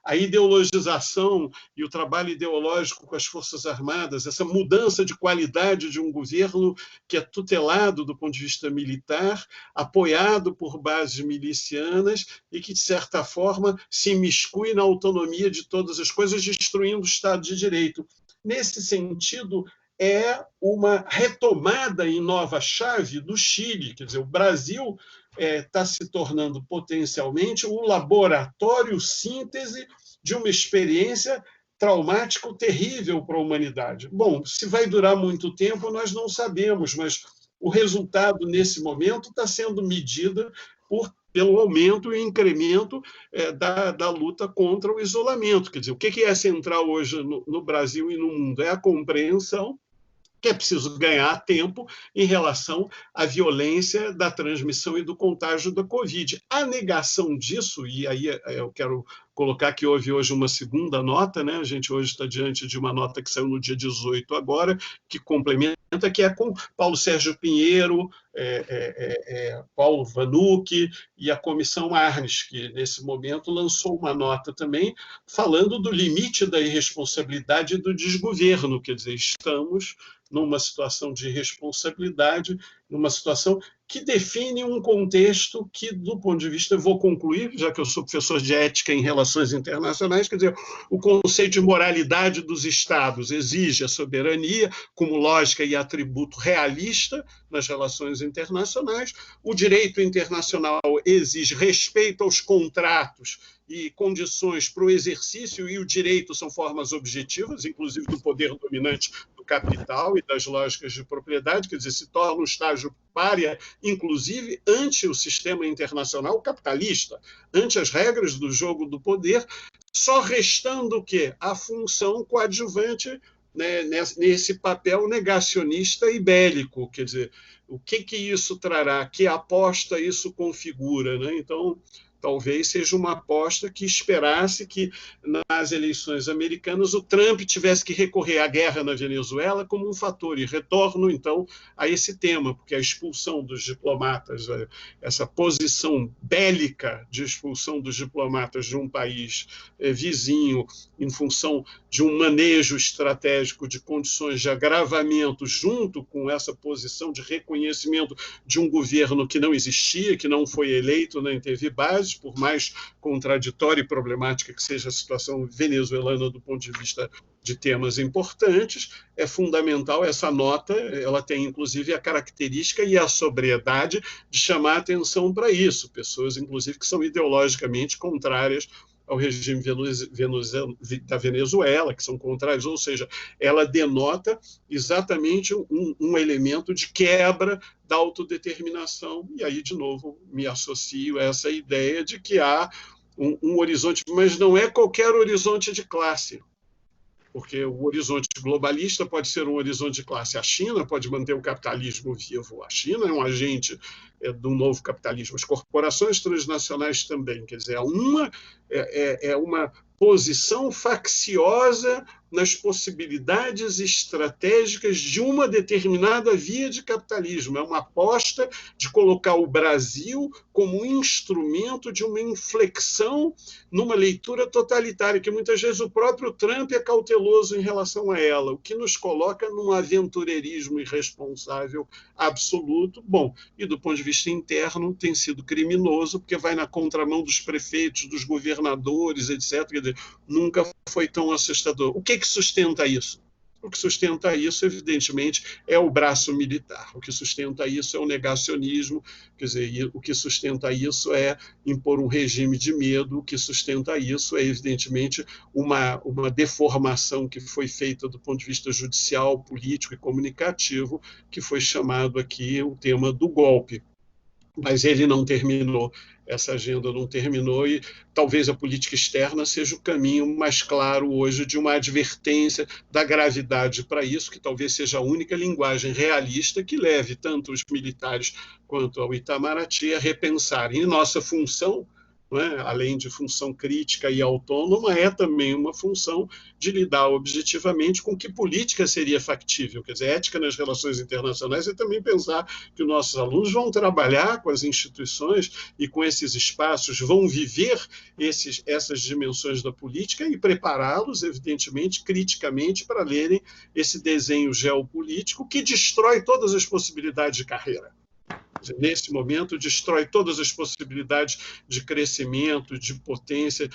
a ideologização e o trabalho ideológico com as Forças Armadas, essa mudança de qualidade de um governo que é tutelado do ponto de vista militar, apoiado por bases milicianas e que, de certa forma, se imiscui na autonomia de todas as coisas, destruindo o Estado de Direito. Nesse sentido, é uma retomada em nova chave do Chile. Quer dizer, o Brasil está se tornando potencialmente um laboratório síntese de uma experiência traumática terrível para a humanidade. Bom, se vai durar muito tempo, nós não sabemos, mas o resultado, nesse momento, está sendo medido pelo aumento e incremento da luta contra o isolamento. Quer dizer, o que é central hoje no Brasil e no mundo? É a compreensão que é preciso ganhar tempo em relação à violência da transmissão e do contágio da Covid. A negação disso, e aí eu quero colocar que houve hoje uma segunda nota, né? A gente hoje está diante de uma nota que saiu no dia 18 agora, que complementa, que é com Paulo Sérgio Pinheiro, Paulo Vanucci e a Comissão Arnes, que nesse momento lançou uma nota também falando do limite da irresponsabilidade e do desgoverno. Quer dizer, estamos numa situação de irresponsabilidade, numa situação que define um contexto que, do ponto de vista, eu vou concluir, já que eu sou professor de ética em relações internacionais, quer dizer, o conceito de moralidade dos Estados exige a soberania como lógica e atributo realista nas relações internacionais, o direito internacional exige respeito aos contratos e condições para o exercício, e o direito são formas objetivas, inclusive do poder dominante do capital e das lógicas de propriedade, quer dizer, se torna um estágio pária, inclusive ante o sistema internacional capitalista, ante as regras do jogo do poder, só restando o quê? A função coadjuvante, né, nesse papel negacionista e bélico, quer dizer, o que isso trará, que aposta isso configura, né? Então, talvez seja uma aposta que esperasse que, nas eleições americanas, o Trump tivesse que recorrer à guerra na Venezuela como um fator, e retorno, então, a esse tema, porque a expulsão dos diplomatas, essa posição bélica de expulsão dos diplomatas de um país vizinho, em função de um manejo estratégico de condições de agravamento, junto com essa posição de reconhecimento de um governo que não existia, que não foi eleito, nem teve base, por mais contraditória e problemática que seja a situação venezuelana do ponto de vista de temas importantes, é fundamental essa nota, ela tem inclusive a característica e a sobriedade de chamar a atenção para isso, pessoas inclusive que são ideologicamente contrárias ao regime da Venezuela, que são contrários, ou seja, ela denota exatamente um elemento de quebra da autodeterminação, e aí, de novo, me associo a essa ideia de que há um horizonte, mas não é qualquer horizonte de classe, porque o horizonte globalista pode ser um horizonte de classe. A China pode manter o capitalismo vivo. A China é um agente do novo capitalismo. As corporações transnacionais também. Quer dizer, é uma posição facciosa nas possibilidades estratégicas de uma determinada via de capitalismo. É uma aposta de colocar o Brasil como instrumento de uma inflexão numa leitura totalitária, que muitas vezes o próprio Trump é cauteloso em relação a ela, o que nos coloca num aventureirismo irresponsável absoluto. Bom, e do ponto de vista interno tem sido criminoso, porque vai na contramão dos prefeitos, dos governadores, etc. Quer dizer, nunca foi tão assustador. O que sustenta isso? O que sustenta isso, evidentemente, é o braço militar. O que sustenta isso é o negacionismo, quer dizer, o que sustenta isso é impor um regime de medo, o que sustenta isso é, evidentemente, uma deformação que foi feita do ponto de vista judicial, político e comunicativo, que foi chamado aqui o tema do golpe. Mas ele não terminou essa agenda não terminou e talvez a política externa seja o caminho mais claro hoje de uma advertência da gravidade para isso, que talvez seja a única linguagem realista que leve tanto os militares quanto ao Itamaraty a repensarem. E nossa função, não é? Além de função crítica e autônoma, é também uma função de lidar objetivamente com que política seria factível. Quer dizer, ética nas relações internacionais é também pensar que os nossos alunos vão trabalhar com as instituições e com esses espaços, vão viver essas dimensões da política e prepará-los, evidentemente, criticamente, para lerem esse desenho geopolítico que destrói todas as possibilidades de carreira. Nesse momento, destrói todas as possibilidades de crescimento, de potência,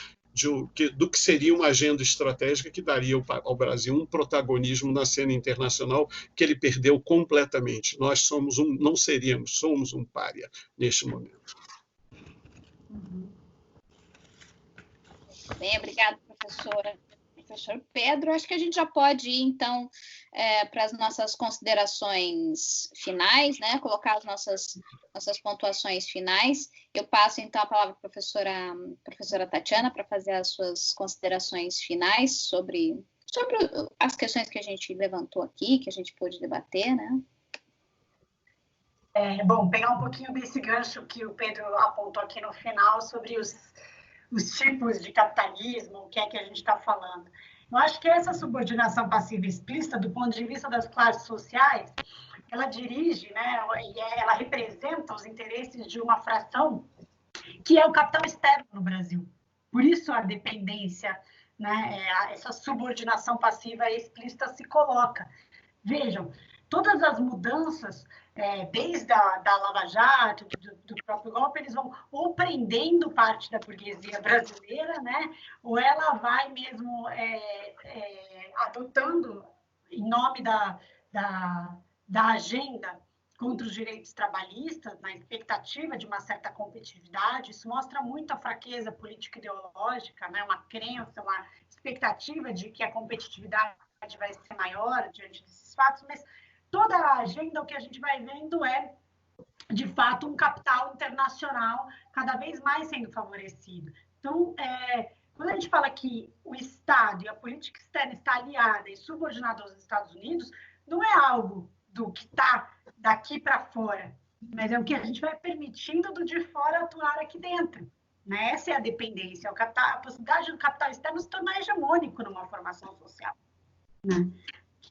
do que seria uma agenda estratégica que daria ao Brasil um protagonismo na cena internacional que ele perdeu completamente. Nós somos não seríamos, somos um pária neste momento. Bem, obrigada, professora. Professor Pedro, acho que a gente já pode ir, então, para as nossas considerações finais, né? Colocar as nossas pontuações finais. Eu passo, então, a palavra para a professora Tatiana para fazer as suas considerações finais sobre as questões que a gente levantou aqui, que a gente pôde debater, né? Bom, pegar um pouquinho desse gancho que o Pedro apontou aqui no final sobre os tipos de capitalismo, o que é que a gente está falando. Eu acho que essa subordinação passiva explícita, do ponto de vista das classes sociais, ela dirige, né, e ela representa os interesses de uma fração que é o capital externo no Brasil. Por isso a dependência, né, essa subordinação passiva explícita se coloca. Vejam, todas as mudanças, desde a Lava Jato, do próprio golpe, eles vão ou prendendo parte da burguesia brasileira, né, ou ela vai mesmo adotando, em nome da agenda contra os direitos trabalhistas, na expectativa de uma certa competitividade. Isso mostra muito a fraqueza político-ideológica, né, uma crença, uma expectativa de que a competitividade vai ser maior diante desses fatos, mas toda a agenda, o que a gente vai vendo é, de fato, um capital internacional cada vez mais sendo favorecido. Então, quando a gente fala que o Estado e a política externa está aliada e subordinada aos Estados Unidos, não é algo do que está daqui para fora, mas é o que a gente vai permitindo do de fora atuar aqui dentro. Né? Essa é a dependência, a possibilidade do capital externo se tornar hegemônico numa formação social. Né?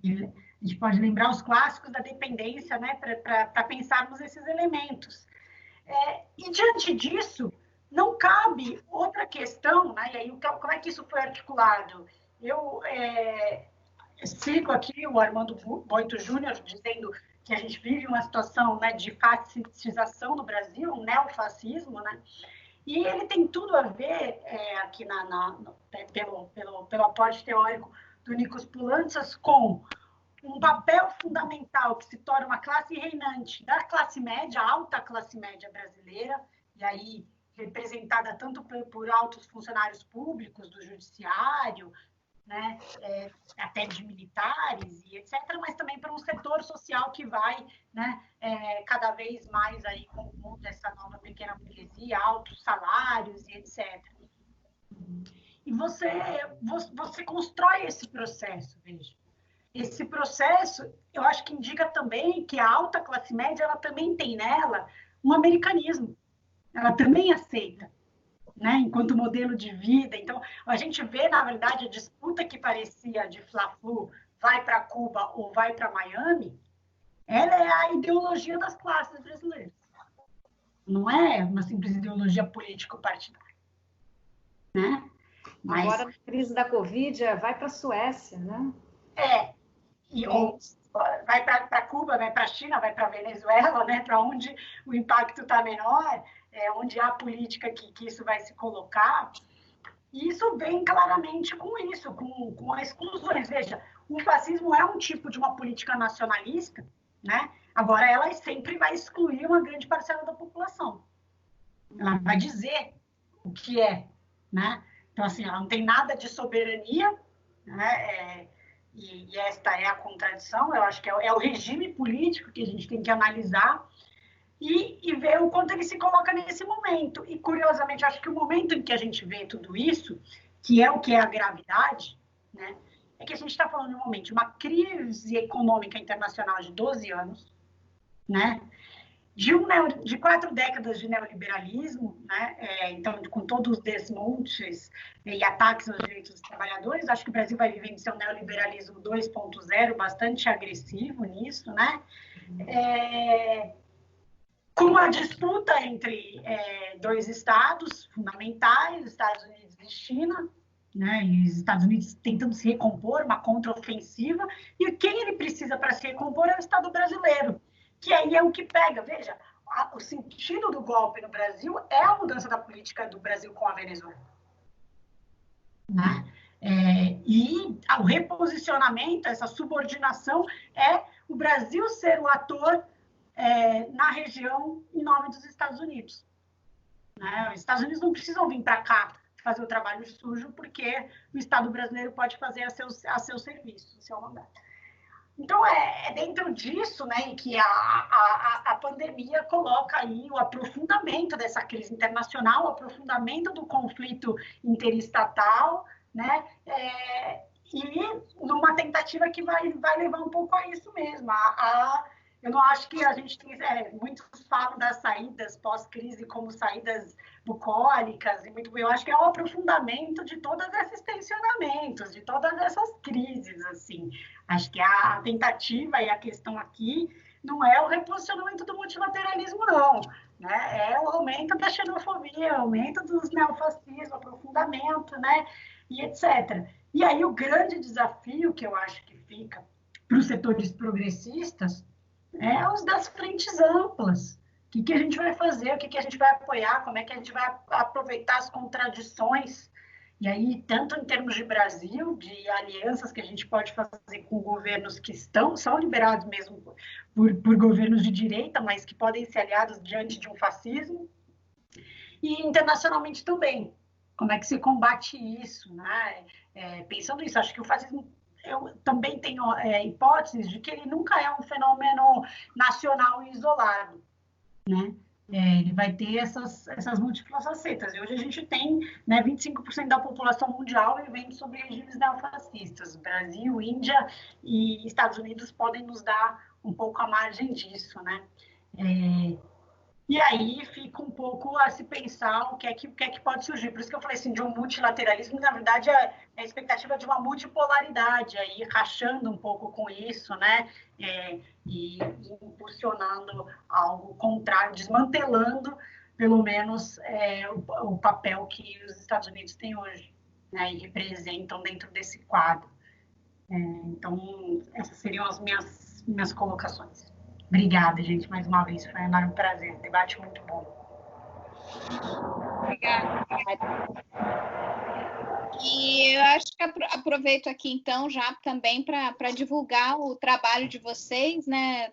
A gente pode lembrar os clássicos da dependência, né, para pensarmos esses elementos. E, diante disso, não cabe outra questão, né, e aí como é que isso foi articulado? Eu cito aqui o Armando Boito Júnior dizendo que a gente vive uma situação, né, de fascistização no Brasil, um neofascismo, né, e ele tem tudo a ver, aqui pelo aporte teórico do Nikos Poulantzas, com um papel fundamental que se torna uma classe reinante da classe média, alta classe média brasileira, e aí representada tanto por altos funcionários públicos do judiciário, né, até de militares e etc., mas também para um setor social que vai, né, cada vez mais aí com essa nova pequena burguesia, altos salários e etc. E você constrói esse processo, veja. Esse processo, eu acho que indica também que a alta classe média, ela também tem nela um americanismo. Ela também aceita, né, enquanto modelo de vida. Então, a gente vê, na verdade, a disputa que parecia de Fla-Flu, vai para Cuba ou vai para Miami, ela é a ideologia das classes brasileiras. Não é uma simples ideologia político-partidária. Né? Mas... Agora, na crise da Covid, vai para a Suécia, né? Ou vai para Cuba, vai para a China, vai para a Venezuela, né? Para onde o impacto está menor, onde há política que isso vai se colocar. E isso vem claramente com isso, com as exclusões. Veja, o fascismo é um tipo de uma política nacionalista, né? Agora, ela sempre vai excluir uma grande parcela da população. Ela vai dizer o que é, né? Então, assim, ela não tem nada de soberania, né? E esta é a contradição. Eu acho que é o regime político que a gente tem que analisar. e ver o quanto ele se coloca nesse momento. E, curiosamente, acho que o momento em que a gente vê tudo isso, que é o que é a gravidade, né, é que a gente está falando, normalmente, de uma crise econômica internacional de 12 anos, né, de 4 décadas de neoliberalismo, né, então, com todos os desmontes e ataques aos direitos dos trabalhadores, acho que o Brasil vai vivenciar um neoliberalismo 2.0 bastante agressivo nisso, né, com a disputa entre dois estados fundamentais, Estados Unidos e China, né, e os Estados Unidos tentando se recompor, uma contraofensiva, e quem ele precisa para se recompor é o Estado brasileiro, que aí é o que pega. Veja, o sentido do golpe no Brasil é a mudança da política do Brasil com a Venezuela, né? E o reposicionamento, essa subordinação, é o Brasil ser o ator na região em nome dos Estados Unidos, né? Os Estados Unidos não precisam vir para cá fazer o trabalho sujo, porque o Estado brasileiro pode fazer a seu serviço, a seu mandato. Então, é dentro disso, né, que a pandemia coloca aí o aprofundamento dessa crise internacional, o aprofundamento do conflito interestatal, né, e numa tentativa que vai levar um pouco a isso mesmo. Eu não acho que a gente tem... muitos falam das saídas pós-crise como saídas bucólicas, eu acho que é o aprofundamento de todos esses tensionamentos, de todas essas crises, assim. Acho que a tentativa e a questão aqui não é o reposicionamento do multilateralismo, não, né? É o aumento da xenofobia, o aumento dos neofascismos, o aprofundamento, né? E etc. E aí o grande desafio que eu acho que fica para os setores progressistas é os das frentes amplas. O que a gente vai fazer, o que a gente vai apoiar, como é que a gente vai aproveitar as contradições. E aí, tanto em termos de Brasil, de alianças que a gente pode fazer com governos que são liberados mesmo por governos de direita, mas que podem ser aliados diante de um fascismo, e internacionalmente também. Como é que se combate isso, né? Pensando nisso, acho que o fascismo... Eu também tenho hipóteses de que ele nunca é um fenômeno nacional e isolado, né? Ele vai ter essas múltiplas facetas. E hoje a gente tem, né, 25% da população mundial vivendo sob regimes neofascistas. Brasil, Índia e Estados Unidos podem nos dar um pouco a margem disso, né? E aí fica um pouco a se pensar o que é que pode surgir. Por isso que eu falei assim, de um multilateralismo, na verdade, é a expectativa de uma multipolaridade, aí rachando um pouco com isso, né? E impulsionando algo contrário, desmantelando, pelo menos, o papel que os Estados Unidos têm hoje, né? E representam dentro desse quadro. Então, essas seriam as minhas colocações. Obrigada, gente, mais uma vez. Foi um enorme prazer. Debate muito bom. Obrigada. E eu acho que aproveito aqui, então, já também para divulgar o trabalho de vocês, né,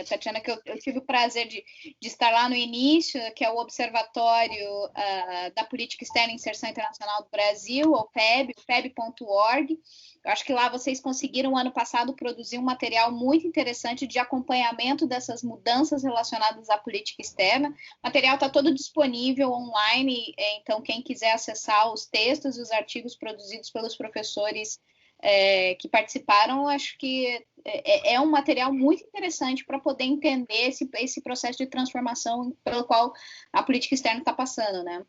Tatiana, que eu tive o prazer de estar lá no início, que é o Observatório da Política Externa e Inserção Internacional do Brasil, o PEB, peb.org. Eu acho que lá vocês conseguiram, ano passado, produzir um material muito interessante de acompanhamento dessas mudanças relacionadas à política externa. O material está todo disponível online, então quem quiser acessar os textos e os artigos produzidos pelos professores que participaram, acho que é um material muito interessante para poder entender esse processo de transformação pelo qual a política externa está passando, né?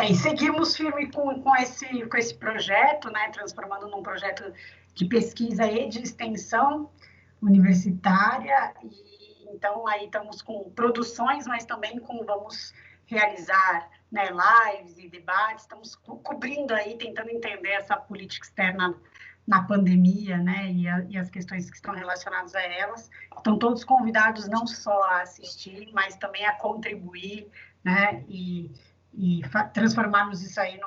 E seguimos firme com esse projeto, né, transformando num projeto de pesquisa e de extensão universitária, e então aí estamos com produções, mas também vamos realizar, né, lives e debates, estamos cobrindo aí, tentando entender essa política externa na pandemia, né, e as questões que estão relacionadas a elas. Estão todos convidados não só a assistir, mas também a contribuir, né, e transformarmos isso aí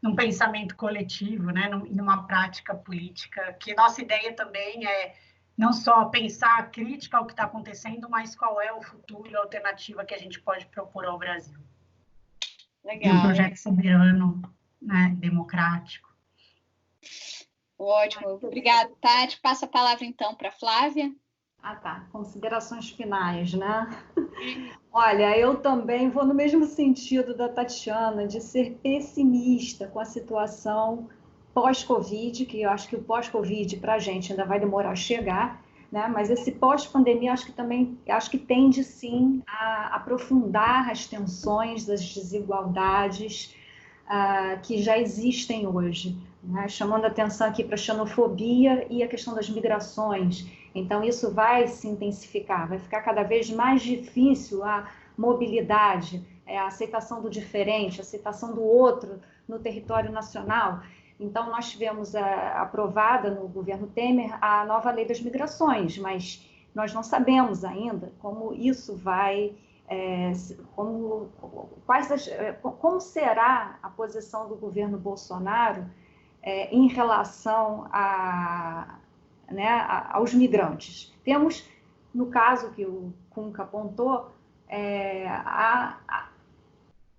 num pensamento coletivo, né, numa prática política, que nossa ideia também é não só pensar a crítica ao que está acontecendo, mas qual é o futuro e a alternativa que a gente pode propor ao Brasil. Legal. Um projeto soberano, né, democrático. Ótimo. Obrigada, Tati. Passa a palavra, então, para a Flávia. Ah, tá. Considerações finais, né? Olha, eu também vou no mesmo sentido da Tatiana, de ser pessimista com a situação pós-Covid, que eu acho que o pós-Covid para a gente ainda vai demorar a chegar, né? Mas esse pós-pandemia acho que também tende sim a aprofundar as tensões, as desigualdades que já existem hoje, né? Chamando atenção aqui para a xenofobia e a questão das migrações. Então, isso vai se intensificar, vai ficar cada vez mais difícil a mobilidade, a aceitação do diferente, a aceitação do outro no território nacional. Então, nós tivemos aprovada no governo Temer a nova lei das migrações, mas nós não sabemos ainda como isso vai, como será a posição do governo Bolsonaro em relação aos migrantes. Temos, no caso que o Cunca apontou,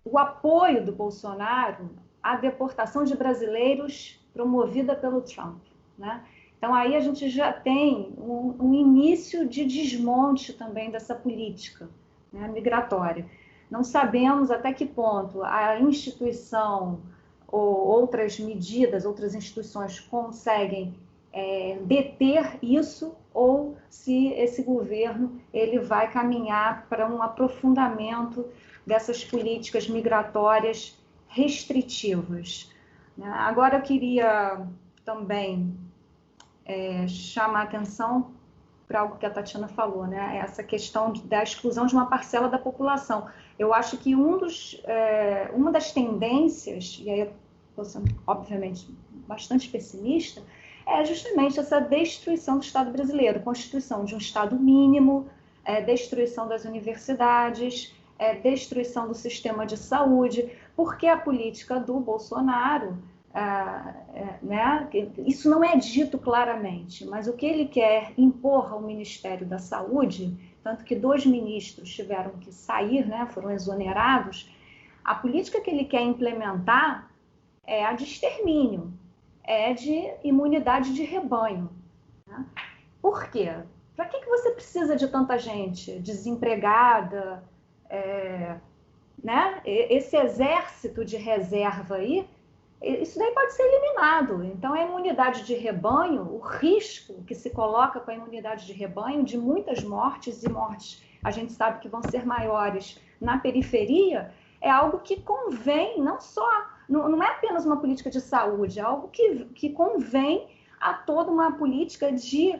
o apoio do Bolsonaro à deportação de brasileiros promovida pelo Trump, né? Então, aí a gente já tem um início de desmonte também dessa política, né, migratória. Não sabemos até que ponto a instituição ou outras medidas, outras instituições conseguem deter isso, ou se esse governo ele vai caminhar para um aprofundamento dessas políticas migratórias restritivas. Agora eu queria também chamar a atenção para algo que a Tatiana falou, né? Essa questão da exclusão de uma parcela da população. Eu acho que uma das tendências, e aí eu estou sendo, obviamente, bastante pessimista, é justamente essa destruição do Estado brasileiro, constituição de um Estado mínimo, destruição das universidades, destruição do sistema de saúde, porque a política do Bolsonaro, né, isso não é dito claramente, mas o que ele quer impor ao Ministério da Saúde, tanto que 2 ministros tiveram que sair, né, foram exonerados, a política que ele quer implementar é a de extermínio, é de imunidade de rebanho. Né? Por quê? Para que você precisa de tanta gente desempregada? Né? Esse exército de reserva aí, isso daí pode ser eliminado. Então, a imunidade de rebanho, o risco que se coloca com a imunidade de rebanho de muitas mortes, e mortes a gente sabe que vão ser maiores na periferia, é algo que convém, não é apenas uma política de saúde, é algo que convém a toda uma política de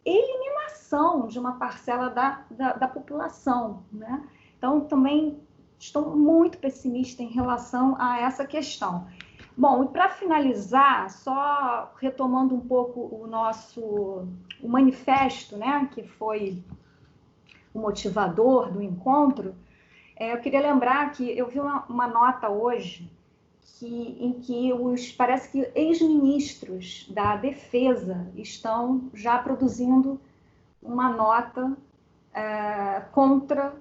eliminação de uma parcela da população. Né? Então, também estou muito pessimista em relação a essa questão. Bom, e para finalizar, só retomando um pouco o manifesto, né, que foi o motivador do encontro, eu queria lembrar que eu vi uma nota hoje em que parece que ex-ministros da Defesa estão já produzindo uma nota contra,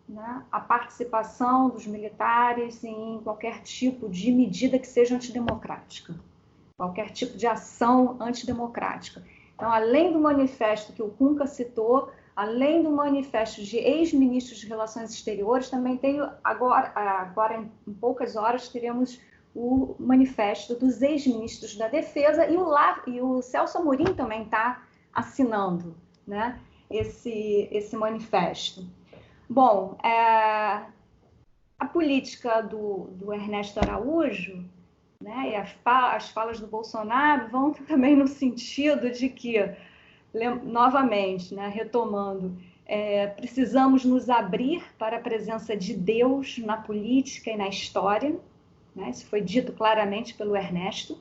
né, a participação dos militares em qualquer tipo de medida que seja antidemocrática, qualquer tipo de ação antidemocrática. Então, além do manifesto que o Cunca citou, além do manifesto de ex-ministros de Relações Exteriores, também tem agora em poucas horas, teremos o manifesto dos ex-ministros da Defesa, e o Celso Amorim também está assinando, né, esse manifesto. Bom, a política do Ernesto Araújo, né, e as falas do Bolsonaro vão também no sentido de que, novamente, né, retomando, precisamos nos abrir para a presença de Deus na política e na história, né, isso foi dito claramente pelo Ernesto,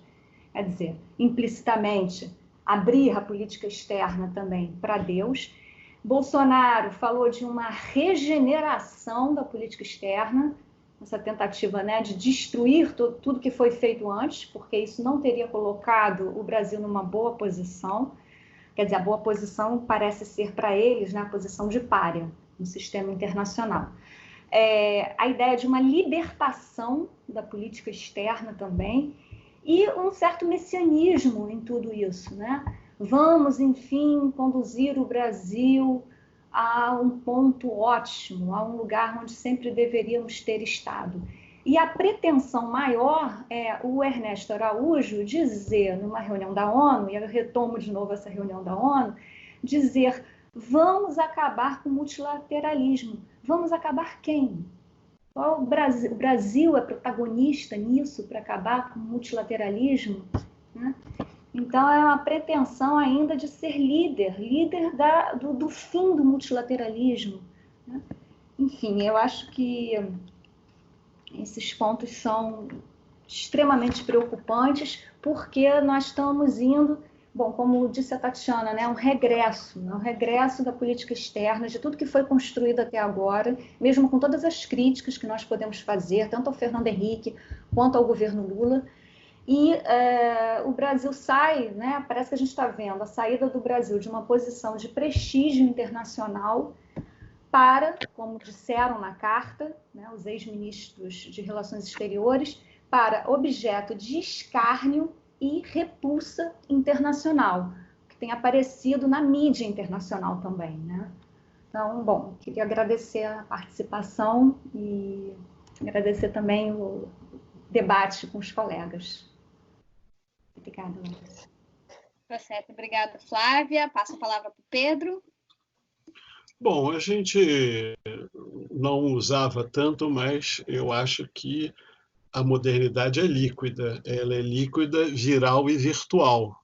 quer dizer, implicitamente, abrir a política externa também para Deus. Bolsonaro falou de uma regeneração da política externa, essa tentativa, né, de destruir tudo que foi feito antes, porque isso não teria colocado o Brasil numa boa posição. Quer dizer, a boa posição parece ser para eles, né, a posição de pária no sistema internacional. A ideia de uma libertação da política externa também, e um certo messianismo em tudo isso, né? vamos, enfim, conduzir o Brasil a um ponto ótimo, a um lugar onde sempre deveríamos ter estado. E a pretensão maior é o Ernesto Araújo dizer, numa reunião da ONU, e eu retomo de novo essa reunião da ONU, dizer, vamos acabar com o multilateralismo. Vamos acabar quem? O Brasil é protagonista nisso, para acabar com o multilateralismo, né? Então, é uma pretensão ainda de ser líder do fim do multilateralismo, né? Enfim, eu acho que esses pontos são extremamente preocupantes, porque nós estamos indo, bom, como disse a Tatiana, né, um regresso da política externa, de tudo que foi construído até agora, mesmo com todas as críticas que nós podemos fazer, tanto ao Fernando Henrique quanto ao governo Lula. E o Brasil sai, né, parece que a gente está vendo a saída do Brasil de uma posição de prestígio internacional para, como disseram na carta, né, os ex-ministros de Relações Exteriores, para objeto de escárnio e repulsa internacional, que tem aparecido na mídia internacional também, né? Então, bom, queria agradecer a participação e agradecer também o debate com os colegas. Obrigada, Larissa. Tá certo, obrigada, Flávia. Passo a palavra para o Pedro. Bom, a gente não usava tanto, mas eu acho que a modernidade é líquida. Ela é líquida, viral e virtual.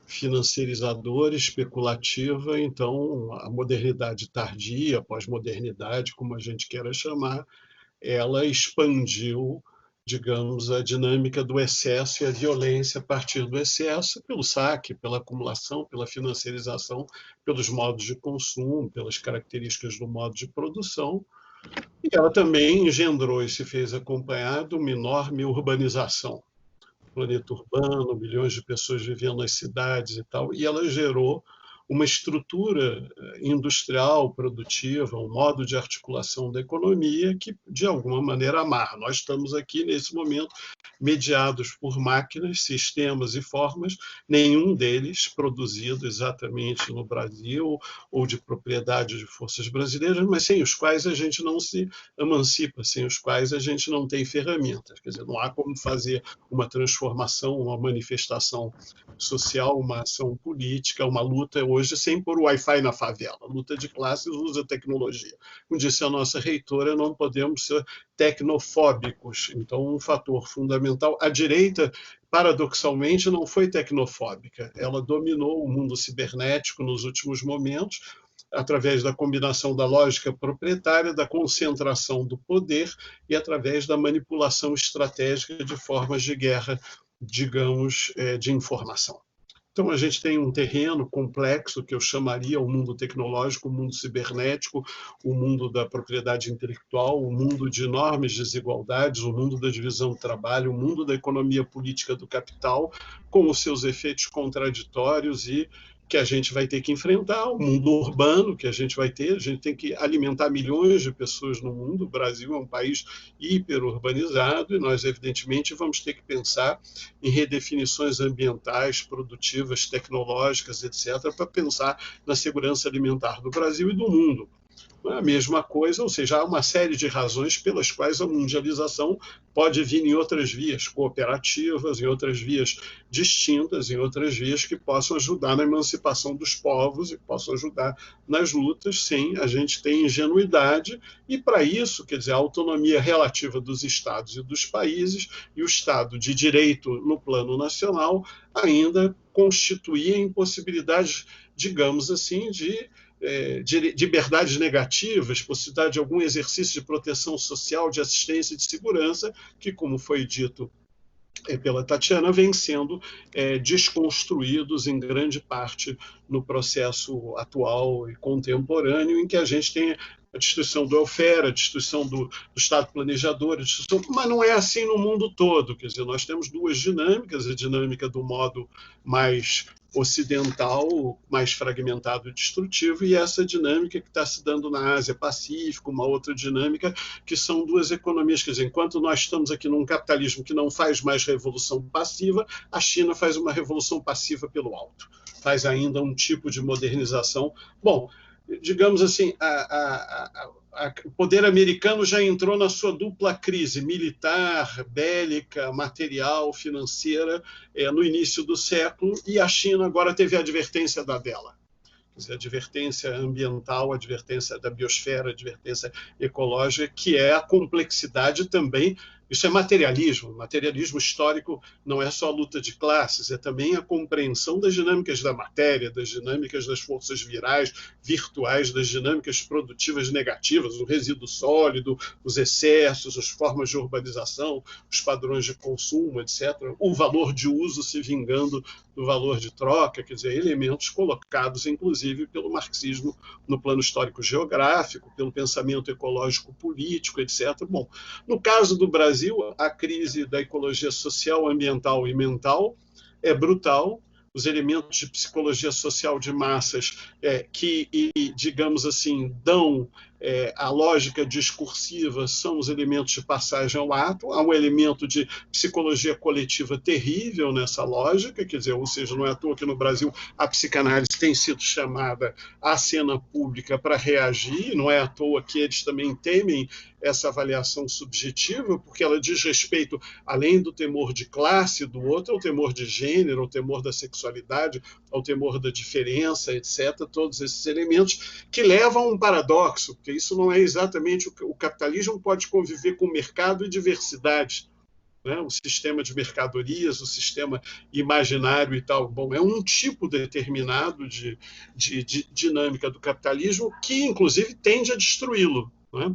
Financeirizadora, especulativa, então a modernidade tardia, pós-modernidade, como a gente queira chamar, ela expandiu, digamos, a dinâmica do excesso e a violência a partir do excesso, pelo saque, pela acumulação, pela financiarização, pelos modos de consumo, pelas características do modo de produção. E ela também engendrou e se fez acompanhar de uma enorme urbanização. Planeta urbano, milhões de pessoas vivendo nas cidades e tal, e ela gerou uma estrutura industrial, produtiva, um modo de articulação da economia que, de alguma maneira, amarra. Nós estamos aqui, nesse momento, mediados por máquinas, sistemas e formas, nenhum deles produzido exatamente no Brasil ou de propriedade de forças brasileiras, mas sem os quais a gente não se emancipa, sem os quais a gente não tem ferramentas. Quer dizer, não há como fazer uma transformação, uma manifestação social, uma ação política, uma luta hoje sem pôr o Wi-Fi na favela. A luta de classes usa tecnologia. Como disse a nossa reitora, não podemos ser tecnofóbicos. Então, um fator fundamental. A direita, paradoxalmente, não foi tecnofóbica. Ela dominou o mundo cibernético nos últimos momentos, através da combinação da lógica proprietária, da concentração do poder e através da manipulação estratégica de formas de guerra, digamos, de informação. Então, a gente tem um terreno complexo que eu chamaria o mundo tecnológico, o mundo cibernético, o mundo da propriedade intelectual, o mundo de enormes desigualdades, o mundo da divisão do trabalho, o mundo da economia política do capital, com os seus efeitos contraditórios e que a gente vai ter que enfrentar, o mundo urbano que a gente tem que alimentar milhões de pessoas no mundo. O Brasil é um país hiperurbanizado e nós, evidentemente, vamos ter que pensar em redefinições ambientais, produtivas, tecnológicas, etc., para pensar na segurança alimentar do Brasil e do mundo. A mesma coisa, ou seja, há uma série de razões pelas quais a mundialização pode vir em outras vias cooperativas, em outras vias distintas, em outras vias que possam ajudar na emancipação dos povos e possam ajudar nas lutas sem a gente ter ingenuidade. E, para isso, quer dizer, a autonomia relativa dos estados e dos países e o Estado de direito no plano nacional ainda constituía impossibilidades, digamos assim, de liberdades negativas, possibilidade de algum exercício de proteção social, de assistência e de segurança, que, como foi dito pela Tatiana, vem sendo desconstruídos em grande parte no processo atual e contemporâneo, em que a gente tem a destruição do welfare, a destruição do Estado planejador, mas não é assim no mundo todo. Quer dizer, nós temos duas dinâmicas, a dinâmica do modo mais ocidental, mais fragmentado e destrutivo, e essa dinâmica que está se dando na Ásia-Pacífico, uma outra dinâmica, que são duas economias. Quer dizer, enquanto nós estamos aqui num capitalismo que não faz mais revolução passiva, a China faz uma revolução passiva pelo alto. faz ainda um tipo de modernização. Bom, digamos assim, o poder americano já entrou na sua dupla crise militar, bélica, material, financeira, no início do século, e a China agora teve a advertência dela. Quer dizer, a advertência ambiental, a advertência da biosfera, a advertência ecológica, que é a complexidade também. Isso é materialismo. Materialismo histórico não é só a luta de classes, é também a compreensão das dinâmicas da matéria, das dinâmicas das forças virais, virtuais, das dinâmicas produtivas negativas, o resíduo sólido, os excessos, as formas de urbanização, os padrões de consumo, etc. O valor de uso se vingando do valor de troca, quer dizer, elementos colocados, inclusive, pelo marxismo no plano histórico-geográfico, pelo pensamento ecológico-político, etc. Bom, no caso do Brasil, a crise da ecologia social, ambiental e mental é brutal. Os elementos de psicologia social de massas que, digamos assim, dão a lógica discursiva são os elementos de passagem ao ato. Há um elemento de psicologia coletiva terrível nessa lógica, quer dizer, ou seja, não é à toa que no Brasil a psicanálise tem sido chamada à cena pública para reagir, não é à toa que eles também temem essa avaliação subjetiva, porque ela diz respeito, além do temor de classe do outro, ao temor de gênero, ao temor da sexualidade, ao temor da diferença, etc., todos esses elementos que levam a um paradoxo, porque isso não é exatamente o capitalismo pode conviver com mercado e diversidade, né? O sistema de mercadorias, o sistema imaginário e tal. Bom, é um tipo determinado de dinâmica do capitalismo que, inclusive, tende a destruí-lo, né?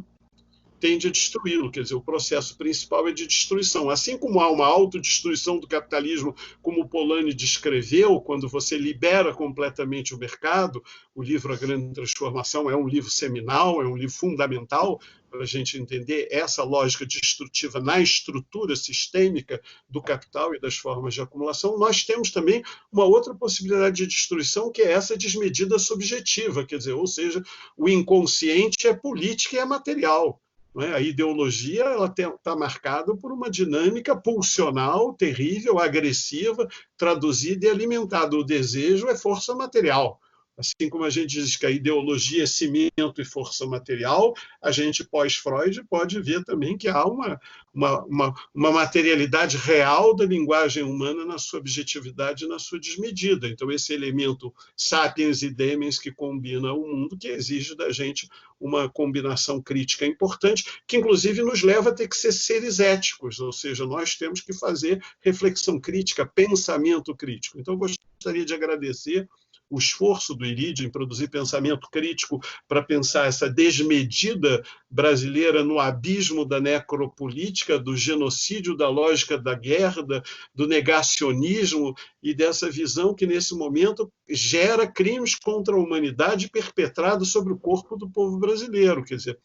Tende a destruí-lo, quer dizer, o processo principal é de destruição. Assim como há uma autodestruição do capitalismo, como o Polanyi descreveu, quando você libera completamente o mercado, o livro A Grande Transformação é um livro seminal, é um livro fundamental para a gente entender essa lógica destrutiva na estrutura sistêmica do capital e das formas de acumulação. Nós temos também uma outra possibilidade de destruição, que é essa desmedida subjetiva, quer dizer, ou seja, o inconsciente é política e é material. A ideologia está marcada por uma dinâmica pulsional, terrível, agressiva, traduzida e alimentada. O desejo é força material. Assim como a gente diz que a ideologia é cimento e força material, a gente, pós-Freud, pode ver também que há uma materialidade real da linguagem humana na sua objetividade e na sua desmedida. Então, esse elemento sapiens e demens que combina o mundo, que exige da gente uma combinação crítica importante, que, inclusive, nos leva a ter que ser seres éticos, ou seja, nós temos que fazer reflexão crítica, pensamento crítico. Então, eu gostaria de agradecer o esforço do IRID em produzir pensamento crítico para pensar essa desmedida brasileira no abismo da necropolítica, do genocídio, da lógica da guerra, do negacionismo e dessa visão que, nesse momento, gera crimes contra a humanidade perpetrados sobre o corpo do povo brasileiro. Quer dizer,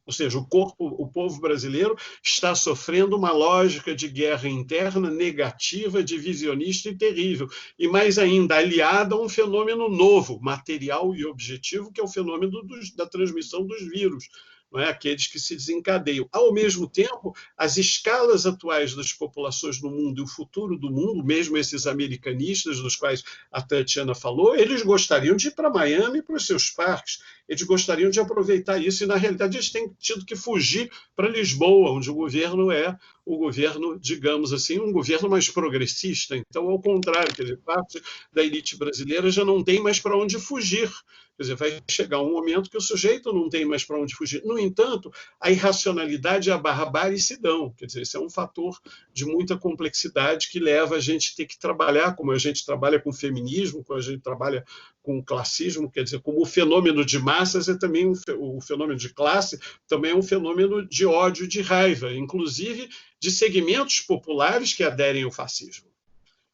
ou seja, o povo brasileiro está sofrendo uma lógica de guerra interna negativa, divisionista e terrível. E mais ainda, aliada a um fenômeno novo, material e objetivo, que é o fenômeno da transmissão dos vírus. Não é? Aqueles que se desencadeiam. Ao mesmo tempo, as escalas atuais das populações no mundo e o futuro do mundo, mesmo esses americanistas dos quais a Tatiana falou, eles gostariam de ir para Miami, para os seus parques, eles gostariam de aproveitar isso e, na realidade, eles têm tido que fugir para Lisboa, onde o governo é o governo, digamos assim, um governo mais progressista. Então, ao contrário, quer dizer, parte da elite brasileira já não tem mais para onde fugir. Quer dizer, vai chegar um momento que o sujeito não tem mais para onde fugir. No entanto, a irracionalidade e a barbárie se dão. Quer dizer, esse é um fator de muita complexidade que leva a gente a ter que trabalhar, como a gente trabalha com feminismo, como a gente trabalha com o classismo, quer dizer, como o fenômeno de massas é também o fenômeno de classe, também é um fenômeno de ódio e de raiva, inclusive de segmentos populares que aderem ao fascismo.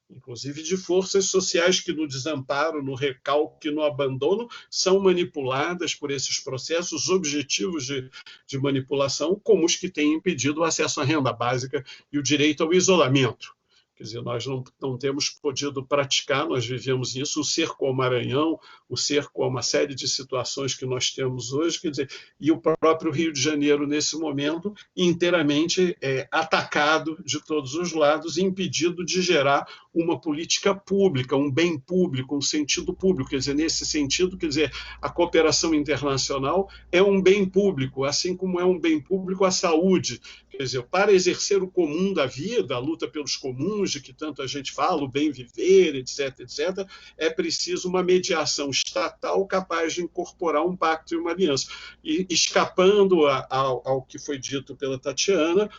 Inclusive de forças sociais que no desamparo, no recalque, no abandono, são manipuladas por esses processos objetivos de manipulação, como os que têm impedido o acesso à renda básica e o direito ao isolamento. Quer dizer, nós não temos podido praticar, nós vivemos isso, o cerco ao Maranhão, o cerco a uma série de situações que nós temos hoje, quer dizer, e o próprio Rio de Janeiro, nesse momento, inteiramente atacado de todos os lados, impedido de gerar uma política pública, um bem público, um sentido público. Quer dizer, nesse sentido, quer dizer, a cooperação internacional é um bem público, assim como é um bem público a saúde. Quer dizer, para exercer o comum da vida, a luta pelos comuns, de que tanto a gente fala, o bem viver, etc., etc., é preciso uma mediação estatal capaz de incorporar um pacto e uma aliança. E escapando ao que foi dito pela Tatiana,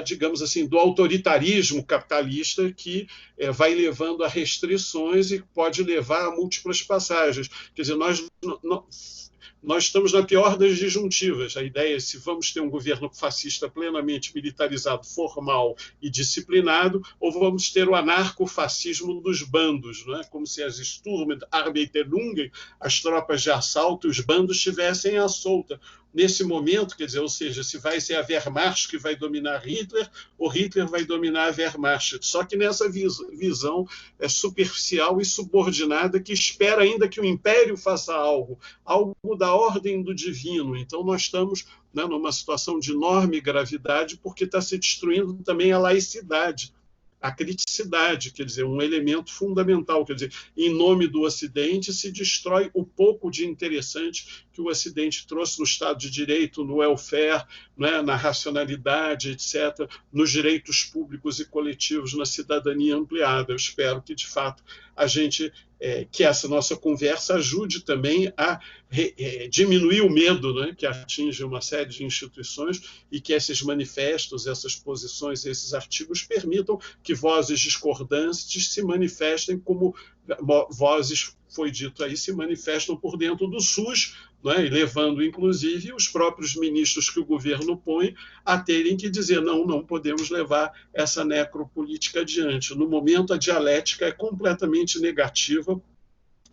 digamos assim, do autoritarismo capitalista que vai levando a restrições e pode levar a múltiplas passagens. Quer dizer, nós estamos na pior das disjuntivas. A ideia é se vamos ter um governo fascista plenamente militarizado, formal e disciplinado, ou vamos ter o anarcofascismo dos bandos, não é? Como se as Sturmarbeiterungen, as tropas de assalto, os bandos estivessem à solta. Nesse momento, quer dizer, ou seja, se vai ser a Wehrmacht que vai dominar Hitler, ou Hitler vai dominar a Wehrmacht. Só que nessa visão superficial e subordinada que espera ainda que o império faça algo da ordem do divino. Então nós estamos, né, numa situação de enorme gravidade porque está se destruindo também a laicidade, a criticidade, quer dizer, um elemento fundamental. Quer dizer, em nome do Ocidente se destrói o pouco de interessante que o Ocidente trouxe no Estado de Direito, no welfare, né, na racionalidade, etc., nos direitos públicos e coletivos, na cidadania ampliada. Eu espero que, de fato, que essa nossa conversa ajude também a diminuir o medo, né, que atinge uma série de instituições, e que esses manifestos, essas posições, esses artigos permitam que vozes discordantes se manifestem como vozes, foi dito aí, se manifestam por dentro do SUS, né, e levando, inclusive, os próprios ministros que o governo põe a terem que dizer não podemos levar essa necropolítica adiante. No momento, a dialética é completamente negativa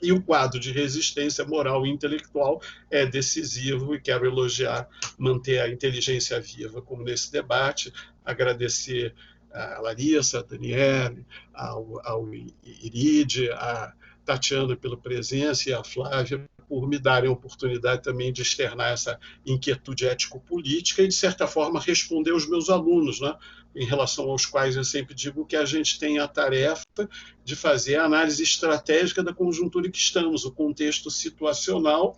e o quadro de resistência moral e intelectual é decisivo, e quero elogiar, manter a inteligência viva, como nesse debate, agradecer a Larissa, a Daniele, ao Iride, a Tatiana pela presença e a Flávia por me darem a oportunidade também de externar essa inquietude ético-política e, de certa forma, responder aos meus alunos, né? Em relação aos quais eu sempre digo que a gente tem a tarefa de fazer a análise estratégica da conjuntura em que estamos, o contexto situacional.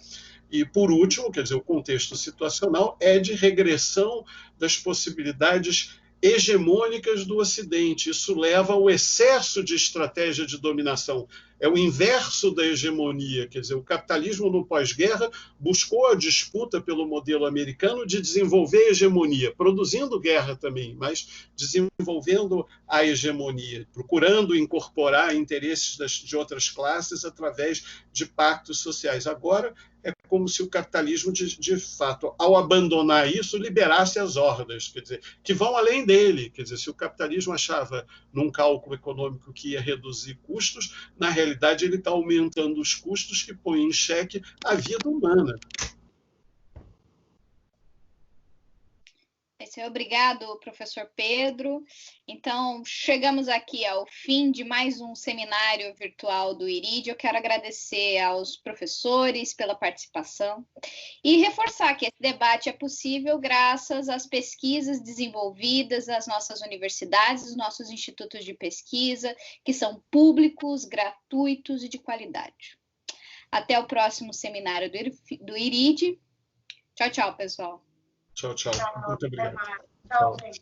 E, por último, quer dizer, o contexto situacional é de regressão das possibilidades hegemônicas do Ocidente. Isso leva ao excesso de estratégia de dominação. É o inverso da hegemonia. Quer dizer, o capitalismo no pós-guerra buscou a disputa pelo modelo americano de desenvolver a hegemonia, produzindo guerra também, mas desenvolvendo a hegemonia, procurando incorporar interesses de outras classes através de pactos sociais. Agora, é como se o capitalismo, de fato, ao abandonar isso, liberasse as hordas, quer dizer, que vão além dele. Quer dizer, se o capitalismo achava, num cálculo econômico, que ia reduzir custos, na realidade ele está aumentando os custos que põem em xeque a vida humana. Obrigado, professor Pedro. Então, chegamos aqui ao fim de mais um seminário virtual do IRID. Eu quero agradecer aos professores pela participação e reforçar que esse debate é possível graças às pesquisas desenvolvidas nas nossas universidades, nos nossos institutos de pesquisa, que são públicos, gratuitos e de qualidade. Até o próximo seminário do IRID. Tchau, tchau, pessoal. Tchau, tchau. Muito obrigado. Tchau, gente.